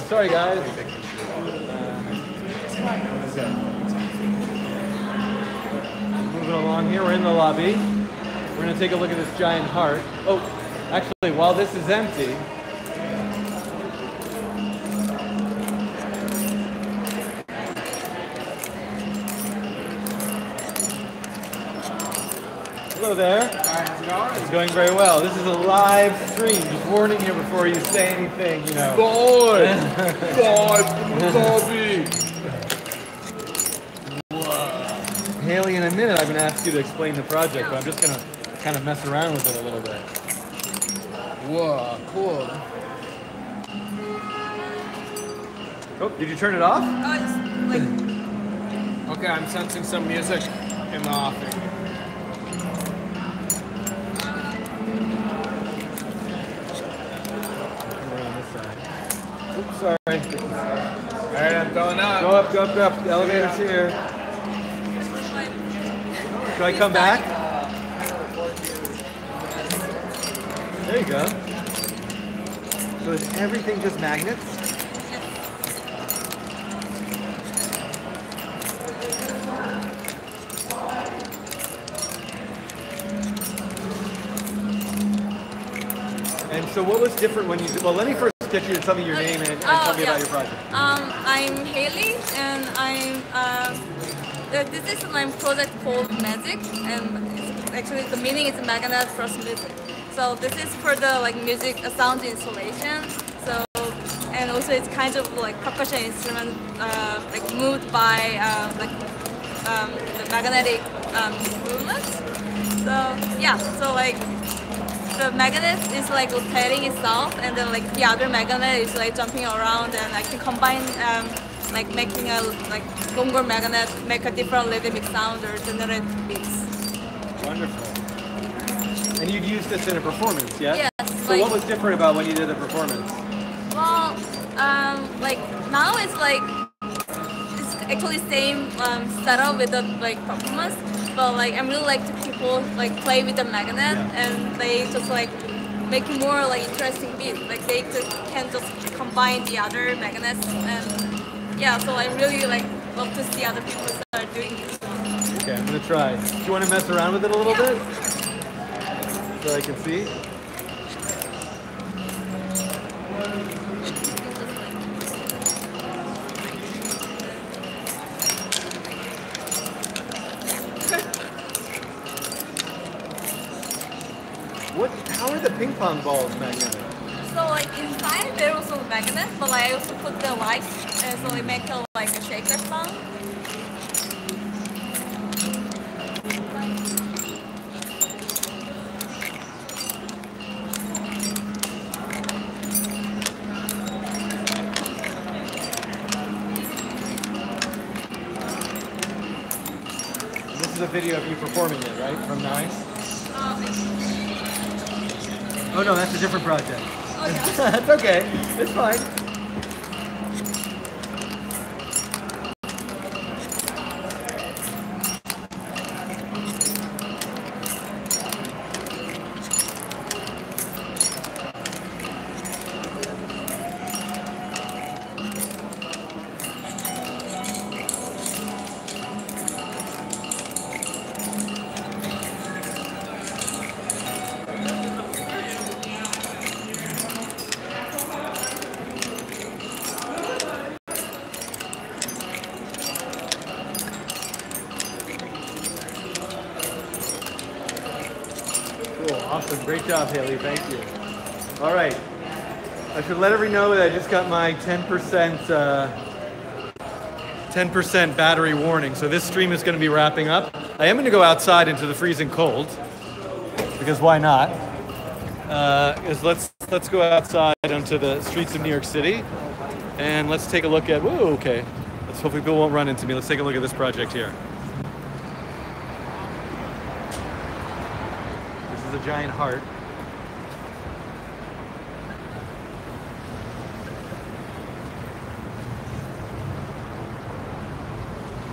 Sorry, guys. Moving along here, we're in the lobby. We're going to take a look at this giant heart. Oh, actually, while this is empty, hello there. How's it going? It's going very well. This is a live stream. Just warning you before you say anything, you know. Haley, in a minute, I'm going to ask you to explain the project, but I'm just going to kind of mess around with it a little bit. Whoa, cool. Oh, did you turn it off? Okay, I'm sensing some music in the offing. Oops, sorry. Alright, I'm going up. Go up, go up, go up. The elevator's here. Should I come back? There you go. So is everything just magnets? And so what was different when you did, well, let me first get you to tell me your name and tell me about your project. I'm Haley, and this is my project called Magic, and actually the meaning is magnet plus music. So this is for the like music sound installation. So and also it's kind of like percussion instrument like moved by the magnetic movements. So yeah, so like the magnet is like rotating itself, and then like the other magnet is like jumping around, and I can combine like making a like longer magnet make a different rhythmic sound or generate beats. Wonderful. And you'd use this in a performance, yeah? Yes. So like, what was different about when you did the performance? Well, like now it's like it's actually same setup with the like performance, but like I really like to people like play with the magnet, and they just like make more like interesting beats. Like they can just combine the other magnets, and yeah. So I really like love to see other people start doing this. Okay, I'm gonna try. Do you want to mess around with it a little bit? So I can see? How are the ping pong balls magnetic? So like inside there was a magnet, but like, I also put the lights, and so it makes like a shaker sound. This is a video of you performing it, right? From Nice? Oh no, that's a different project. Oh, yeah. That's okay. It's fine. Awesome. Great job, Haley. Thank you. All right. I should let everyone know that I just got my 10% battery warning. So this stream is going to be wrapping up. I am going to go outside into the freezing cold because why not? Let's go outside onto the streets of New York City and let's take a look at. Whoa, okay. Let's hopefully people won't run into me. Let's take a look at this project here. A giant heart.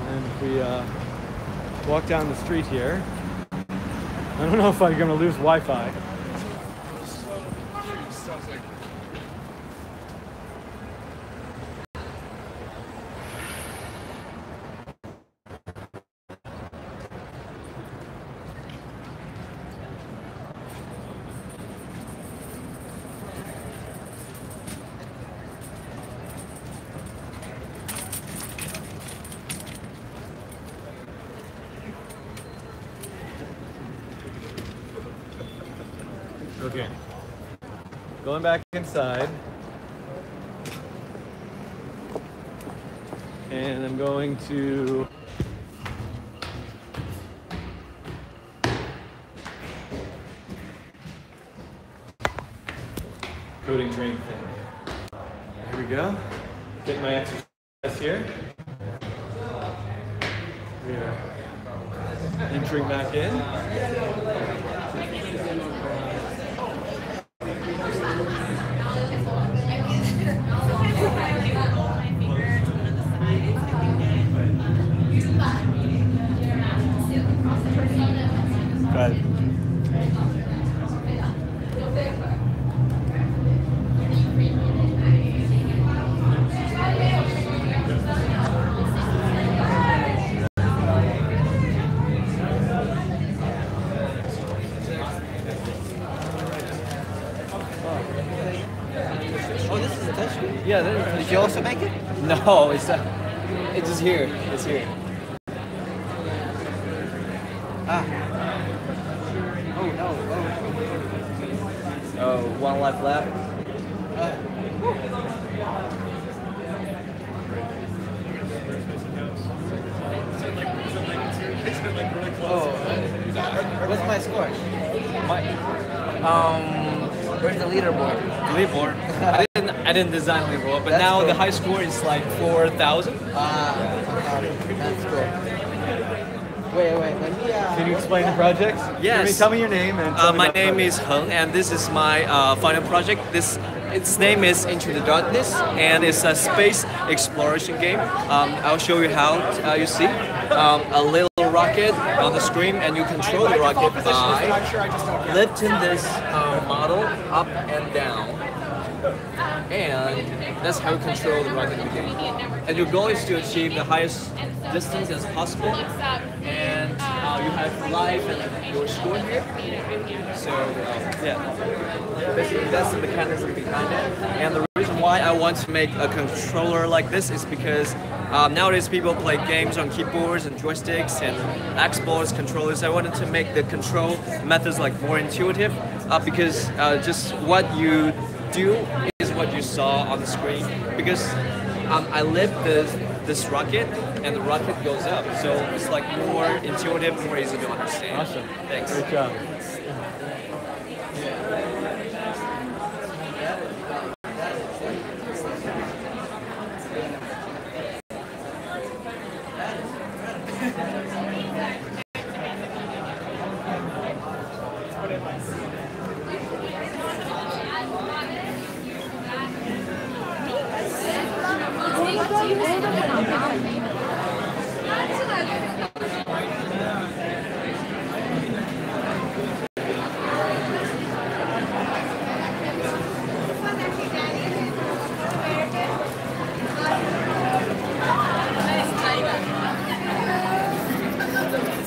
And if we walk down the street here, I don't know if I'm going to lose Wi-Fi. Okay, going back inside, and I'm going to coding train thing. Here we go. Get my exercise here. We are entering back in. Yeah, did you also make it? No, it's just here. It's here. Ah. One life left. What's my score? Where's the leaderboard? Leaderboard. I didn't design leaderboard, but That's now cool. the high score is like 4,000. That's cool. Wait, let me. Can you explain the project? Yes. Tell me your name and. tell me My about the name project. is Heng, and this is my final project. Its name is Into the Darkness, and it's a space exploration game. I'll show you how. You see a little rocket on the screen, and you control the rocket by lifting this model up and down. And that's how you control the rocket in the game. And your goal is to achieve the highest distance as possible. And you have life and your score here. So yeah, basically that's the mechanism behind it. And the reason why I want to make a controller like this is because nowadays people play games on keyboards and joysticks and Xbox controllers. I wanted to make the control methods like more intuitive because just what you do is what you saw on the screen, because I lift this rocket and the rocket goes up, so it's like more intuitive, more easy to understand. Awesome. Thanks. Great job.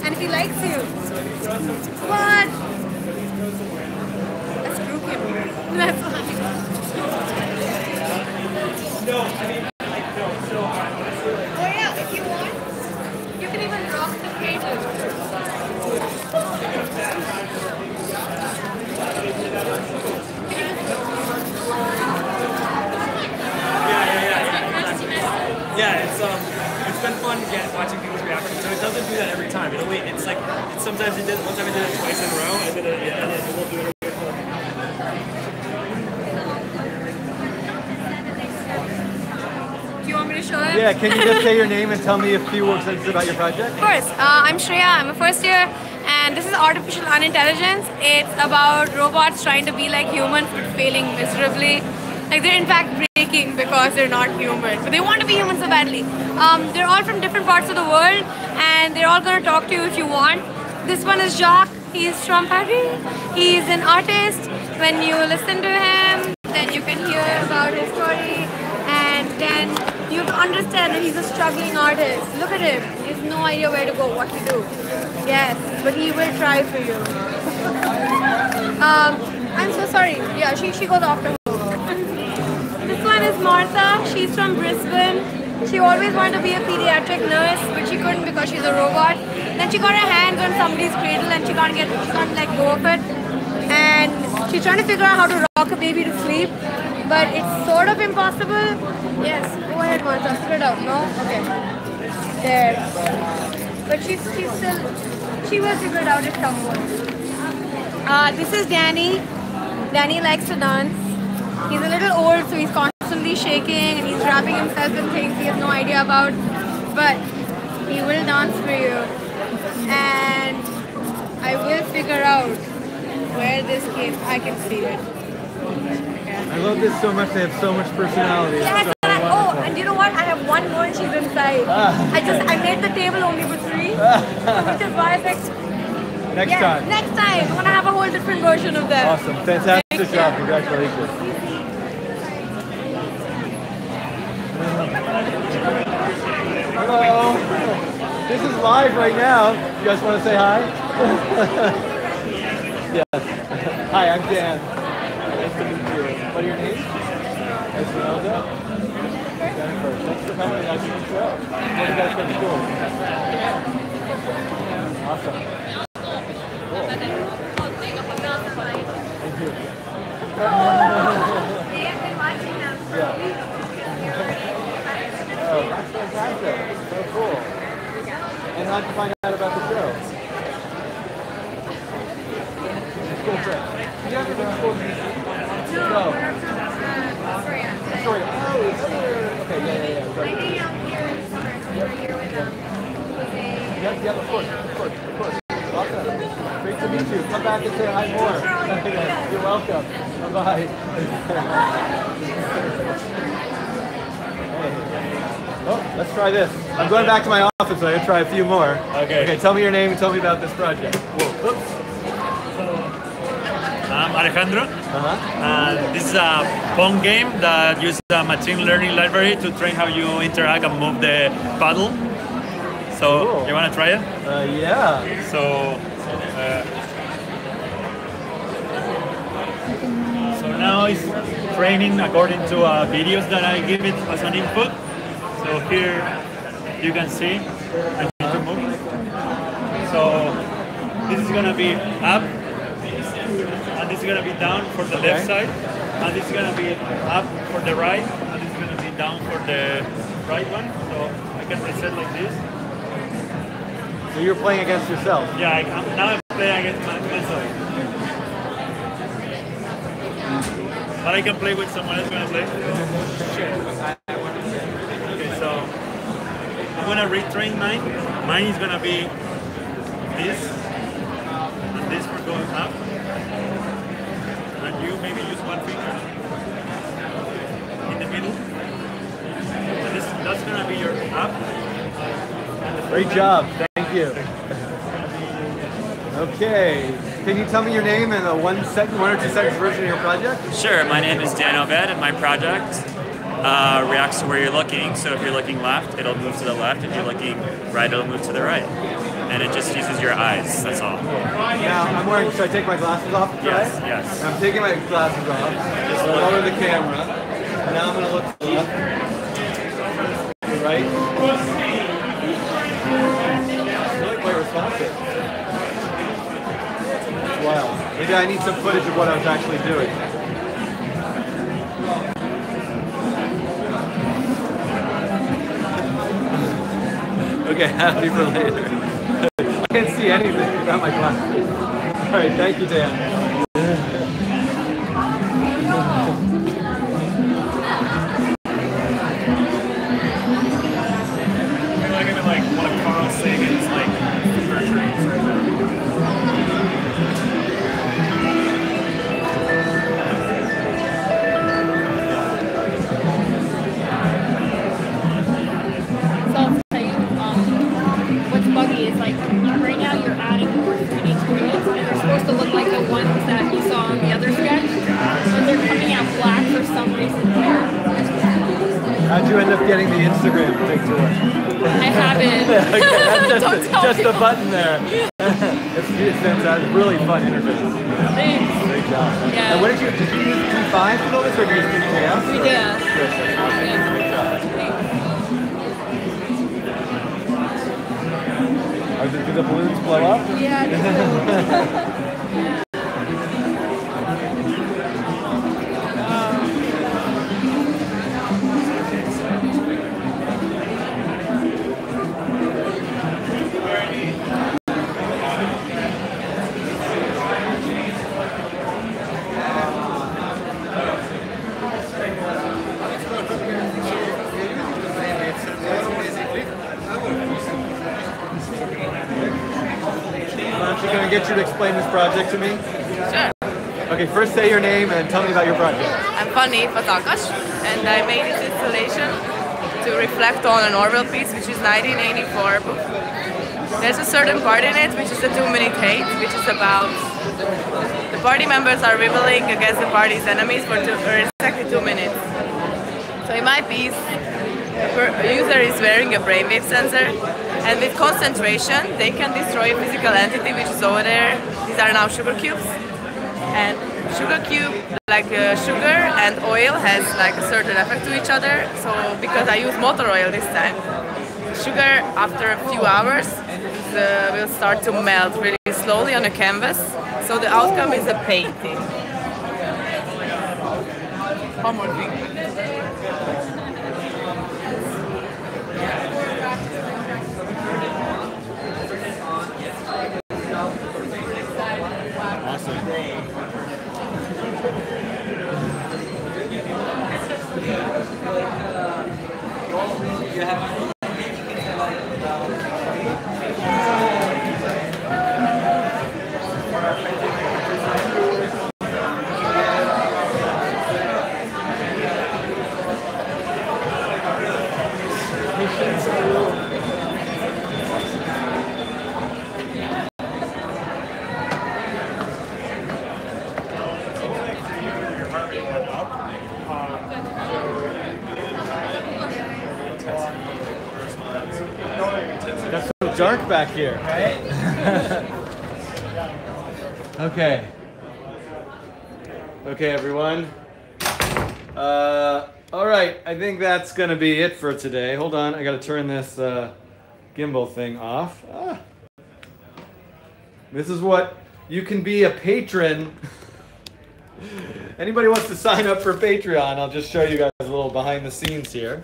And he likes you. What? Let's group him. Let's No, I mean, like, no, so Oh yeah, if you want, you can even rock the cable. yeah, it's been fun watching people's reactions. So it doesn't do that every time. It's like sometimes it did. One time it did it twice in a row, and then it will do it. Do you want me to show him? Yeah, can you just say your name and tell me a few words about your project? Of course. I'm Shreya. I'm a first year, and this is artificial unintelligence. It's about robots trying to be like humans but failing miserably. Like they're in fact breaking because they're not human, but they want to be human so badly. They're all from different parts of the world, and they're all going to talk to you if you want. This one is Jacques. He's from Paris. He's an artist. When you listen to him, then you can hear about his story, and then you understand that he's a struggling artist. Look at him. He has no idea where to go, what to do. Yes, but he will try for you. I'm so sorry. Yeah, she goes after her. This one is Martha. She's from Brisbane. She always wanted to be a pediatric nurse, but she couldn't because she's a robot. Then she got her hands on somebody's cradle and she can't let go of it. And she's trying to figure out how to rock a baby to sleep, but it's sort of impossible. Yes, go ahead, Martha. Spit it out. No? Okay. There. But she will figure it out at some point. This is Danny. Danny likes to dance. He's a little old, so he's constantly shaking and he's wrapping himself in things he has no idea about. But he will dance for you. And I will figure out where this came. I can see it. I love this so much. They have so much personality. Yes, It's so wonderful. and you know what? I have one more and she's inside. I made the table only for 3, which is why I said Next time. Next time, I'm gonna have a whole different version of that. Awesome. Fantastic job. Congratulations. Hello. This is live right now. You guys want to say hi? Yes. Hi, I'm Dan. Nice to meet you. What are your names? Esmeralda. Jennifer. Thanks for coming. Nice to meet you. Where do you guys go to school? Awesome. Cool. Thank you. How'd you find out about the show? Cool trip. Did you ever been to school? No. Sorry. Oh, okay, yeah. Right. Yep, of course. Awesome. Great to meet you. Come back and say hi more. You're welcome. Bye-bye. Oh, let's try this. I'm going back to my office, so I'm going to try a few more. Okay, tell me your name and tell me about this project. Whoa. Oops. I'm Alejandro. This is a Pong game that uses a machine learning library to train how you interact and move the paddle. So, cool. You want to try it? Yeah. So now it's training according to videos that I give it as an input. So here you can see I need to move. So this is going to be up, and this is going to be down for the left side, and this is going to be up for the right, and this is going to be down for the right one. So I can reset like this. So you're playing against yourself? Yeah, now I'm playing against myself. But I can play with someone else going to play. Okay, so I'm going to retrain mine. Mine is going to be this, and this for going up. And you maybe use one finger in the middle. And that's going to be your up. Great job. Thank you. Okay. Can you tell me your name and a 1 or 2 sentence version of your project? Sure. My name is Dan Oved, and my project reacts to where you're looking. So if you're looking left, it'll move to the left. If you're looking right, it'll move to the right. And it just uses your eyes. That's all. Now, I'm wearing, should I take my glasses off? Yes, yes. I'm taking my glasses off. Just lower the camera. And now I'm going to look to the left. To the right. Really quite responsive. Wow. Maybe I need some footage of what I was actually doing. Okay, happy for later. I can't see anything without my glasses. All right, thank you, Dan. Like one of Carl Sagan's versions right now. What's buggy is like right now you're adding more 3D experience and they're supposed to look like the ones that you saw on the other sketch, but they're coming out black for some reason here. How'd you end up getting the Instagram picture? I haven't. Okay, just a button there. It's a really fun interface. Thanks. Great job. Yeah. And what did you use P5 for all this, or did you use PKS? We did. Great job. Did the balloons blow up? Yeah. Can I get you to explain this project to me? Sure. Okay, first say your name and tell me about your project. I'm Fanny Fatakash, and I made this installation to reflect on an Orwell piece, which is 1984 book. There's a certain part in it, which is a 2-minute hate, which is about the party members are rebelling against the party's enemies for exactly 2 minutes. So in my piece, the user is wearing a brainwave sensor, and with concentration, they can destroy a physical entity which is over there. These are now sugar cubes. And sugar cube, like sugar and oil, has like a certain effect to each other. So because I use motor oil this time, sugar after a few hours will start to melt really slowly on a canvas. So the outcome is a painting. One more thing. That's so dark back here, right? Okay. Okay, everyone. All right, I think that's going to be it for today. Hold on, I got to turn this gimbal thing off. This is what you can be a patron. Anybody wants to sign up for Patreon, I'll just show you guys a little behind the scenes here.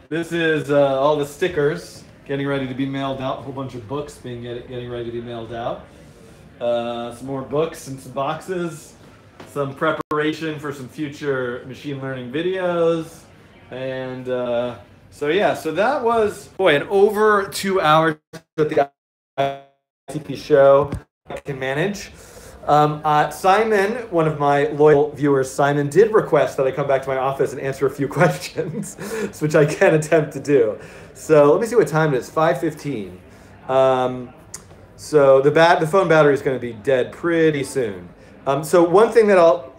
This is all the stickers getting ready to be mailed out. A whole bunch of books getting ready to be mailed out. Some more books and some boxes. Some preparation for some future machine learning videos. And so yeah, so that was, boy, an over 2 hours at the ITP show I can manage. Simon, one of my loyal viewers, Simon, did request that I come back to my office and answer a few questions, which I can attempt to do. So let me see what time it is, 5:15. So the phone battery is going to be dead pretty soon. So one thing that'll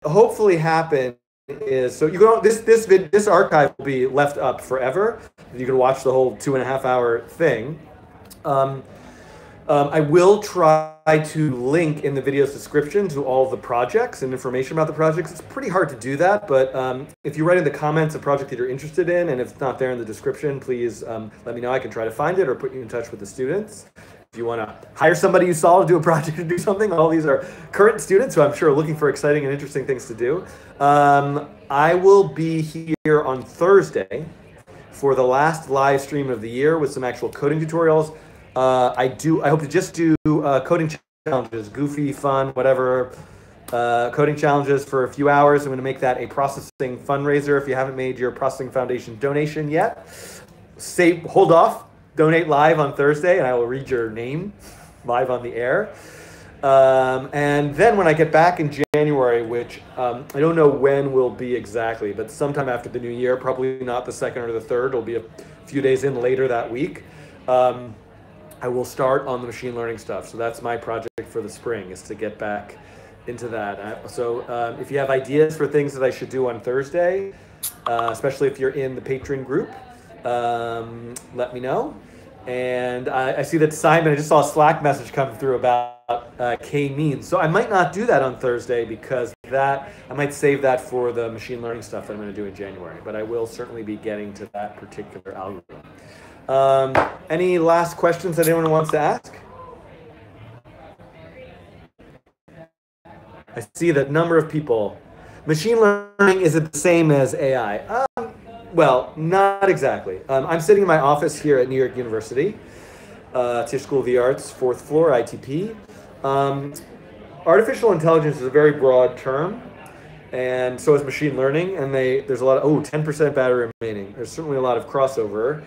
hopefully happen is, so you can, this archive will be left up forever. You can watch the whole 2.5 hour thing. I will try to link in the video's description to all the projects and information about the projects. It's pretty hard to do that, but if you write in the comments a project that you're interested in, and if it's not there in the description, please let me know. I can try to find it or put you in touch with the students. If you want to hire somebody you saw to do a project or do something, all these are current students who I'm sure are looking for exciting and interesting things to do. I will be here on Thursday for the last live stream of the year with some actual coding tutorials. I hope to just do coding challenges, goofy, fun, whatever, coding challenges for a few hours. I'm going to make that a processing fundraiser. If you haven't made your Processing Foundation donation yet, hold off, donate live on Thursday, and I will read your name live on the air. And then when I get back in January, which I don't know when will be exactly, but sometime after the new year, probably not the 2nd or the 3rd, it'll be a few days in later that week. I will start on the machine learning stuff. So that's my project for the spring, is to get back into that. So if you have ideas for things that I should do on Thursday, especially if you're in the Patreon group, let me know. And I see that Simon, I just saw a Slack message come through about k-means. So I might not do that on Thursday because I might save that for the machine learning stuff that I'm going to do in January. But I will certainly be getting to that particular algorithm. Any last questions that anyone wants to ask? I see that number of people. Machine learning, is it the same as AI? Well, not exactly. I'm sitting in my office here at New York University, Tisch School of the Arts, 4th floor, ITP. Artificial intelligence is a very broad term, and so is machine learning, and there's a lot of, 10% battery remaining. There's certainly a lot of crossover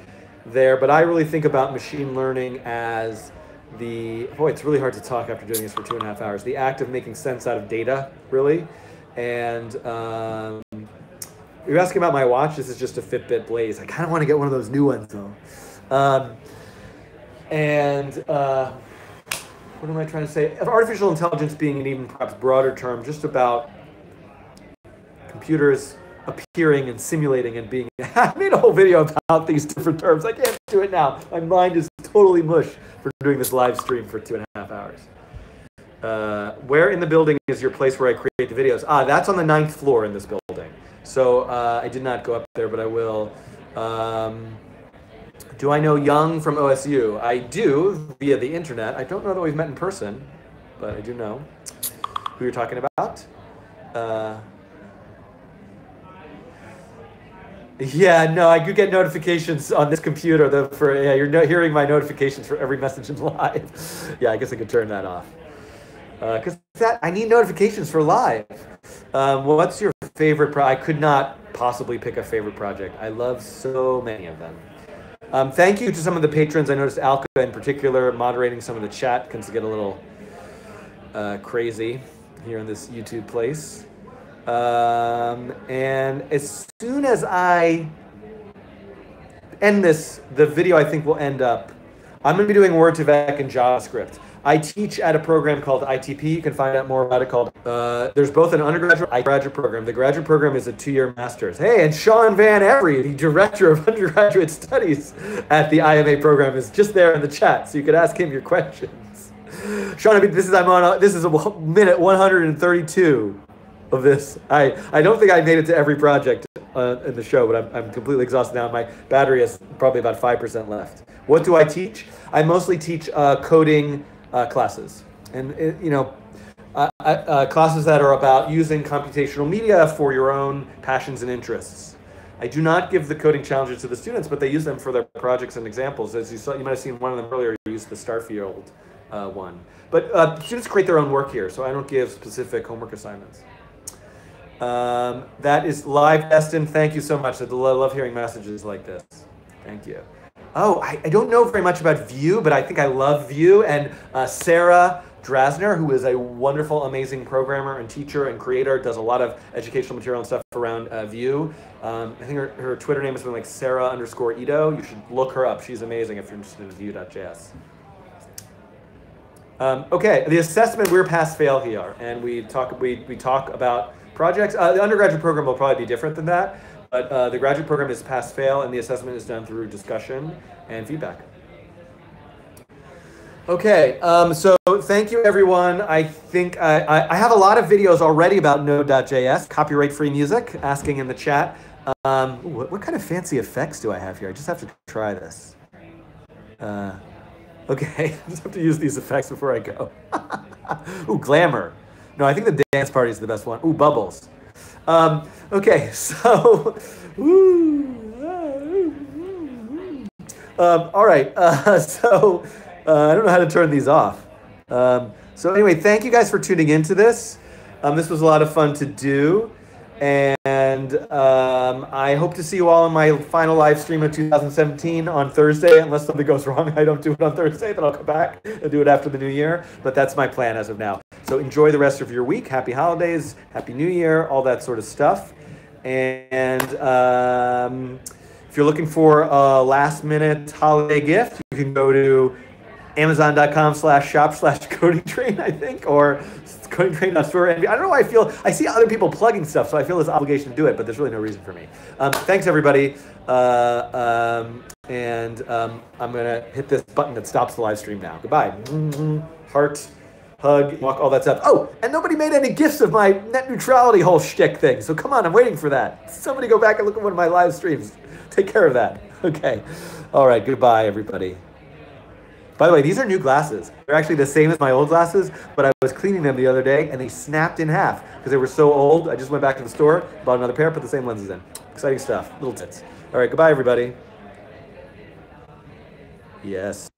there, but I really think about machine learning as it's really hard to talk after doing this for 2.5 hours. The act of making sense out of data, really. And you're asking about my watch. This is just a Fitbit Blaze. I kind of want to get one of those new ones though. What am I trying to say? Artificial intelligence being an even perhaps broader term, just about computers appearing and simulating and being. I made a whole video about these different terms. I can't do it now. My mind is totally mush for doing this live stream for 2.5 hours. Where in the building is your place where I create the videos? That's on the 9th floor in this building. So I did not go up there, but I will. Do I know Young from OSU? I do via the internet. I don't know that we've met in person, but I do know who you're talking about. Yeah, no, I could get notifications on this computer. You're hearing my notifications for every message in live. Yeah, I guess I could turn that off. Because I need notifications for live. What's your favorite I could not possibly pick a favorite project. I love so many of them. Thank you to some of the patrons. I noticed Alka in particular moderating some of the chat. Can get a little crazy here in this YouTube place. And as soon as I end the video I think will end up, I'm going to be doing Word2Vec in JavaScript. I teach at a program called ITP. You can find out more about it called, there's both an undergraduate and graduate program. The graduate program is a 2-year master's. Hey, and Sean Van Every, the director of undergraduate studies at the IMA program, is just there in the chat, so you could ask him your questions. Sean, I mean, this is a minute 132 of this. I don't think I made it to every project in the show, but I'm completely exhausted now. My battery is probably about 5% left. What do I teach? I mostly teach coding classes, and classes that are about using computational media for your own passions and interests. I do not give the coding challenges to the students, but they use them for their projects and examples. As you saw, you might have seen one of them earlier. You used the Starfield one, but students create their own work here, so I don't give specific homework assignments. That is live, Destin. Thank you so much. I love hearing messages like this. Thank you. Oh, I don't know very much about Vue, but I think I love Vue. And Sarah Drasner, who is a wonderful, amazing programmer and teacher and creator, does a lot of educational material and stuff around Vue. I think her Twitter name is something like Sarah_Ito. You should look her up. She's amazing if you're interested in Vue.js. Okay, the assessment, we're pass-fail here, and we talk about projects. The undergraduate program will probably be different than that. But the graduate program is pass-fail, and the assessment is done through discussion and feedback. Okay, so thank you, everyone. I think I have a lot of videos already about Node.js, copyright-free music, asking in the chat. What kind of fancy effects do I have here? I just have to try this. Okay, I just have to use these effects before I go. Ooh, glamour. No, I think the dance party is the best one. Ooh, bubbles. Okay, so, all right, so I don't know how to turn these off. So anyway, thank you guys for tuning into this. This was a lot of fun to do, and I hope to see you all in my final live stream of 2017 on Thursday. Unless something goes wrong, I don't do it on Thursday, then I'll come back and do it after the new year. But that's my plan as of now. So enjoy the rest of your week. Happy holidays, Happy New Year, all that sort of stuff. And if you're looking for a last-minute holiday gift, you can go to Amazon.com/shop/codingtrain, I think, or codingtrain.store. And I don't know why I see other people plugging stuff, so I feel this obligation to do it, but there's really no reason for me. Thanks, everybody. I'm going to hit this button that stops the live stream now. Goodbye. Heart. Hug, walk, all that stuff. Oh, and nobody made any gifts of my net neutrality whole shtick thing. So come on, I'm waiting for that. Somebody go back and look at one of my live streams. Take care of that. Okay. All right. Goodbye, everybody. By the way, these are new glasses. They're actually the same as my old glasses, but I was cleaning them the other day and they snapped in half because they were so old. I just went back to the store, bought another pair, put the same lenses in. Exciting stuff. Little tits. All right. Goodbye, everybody. Yes.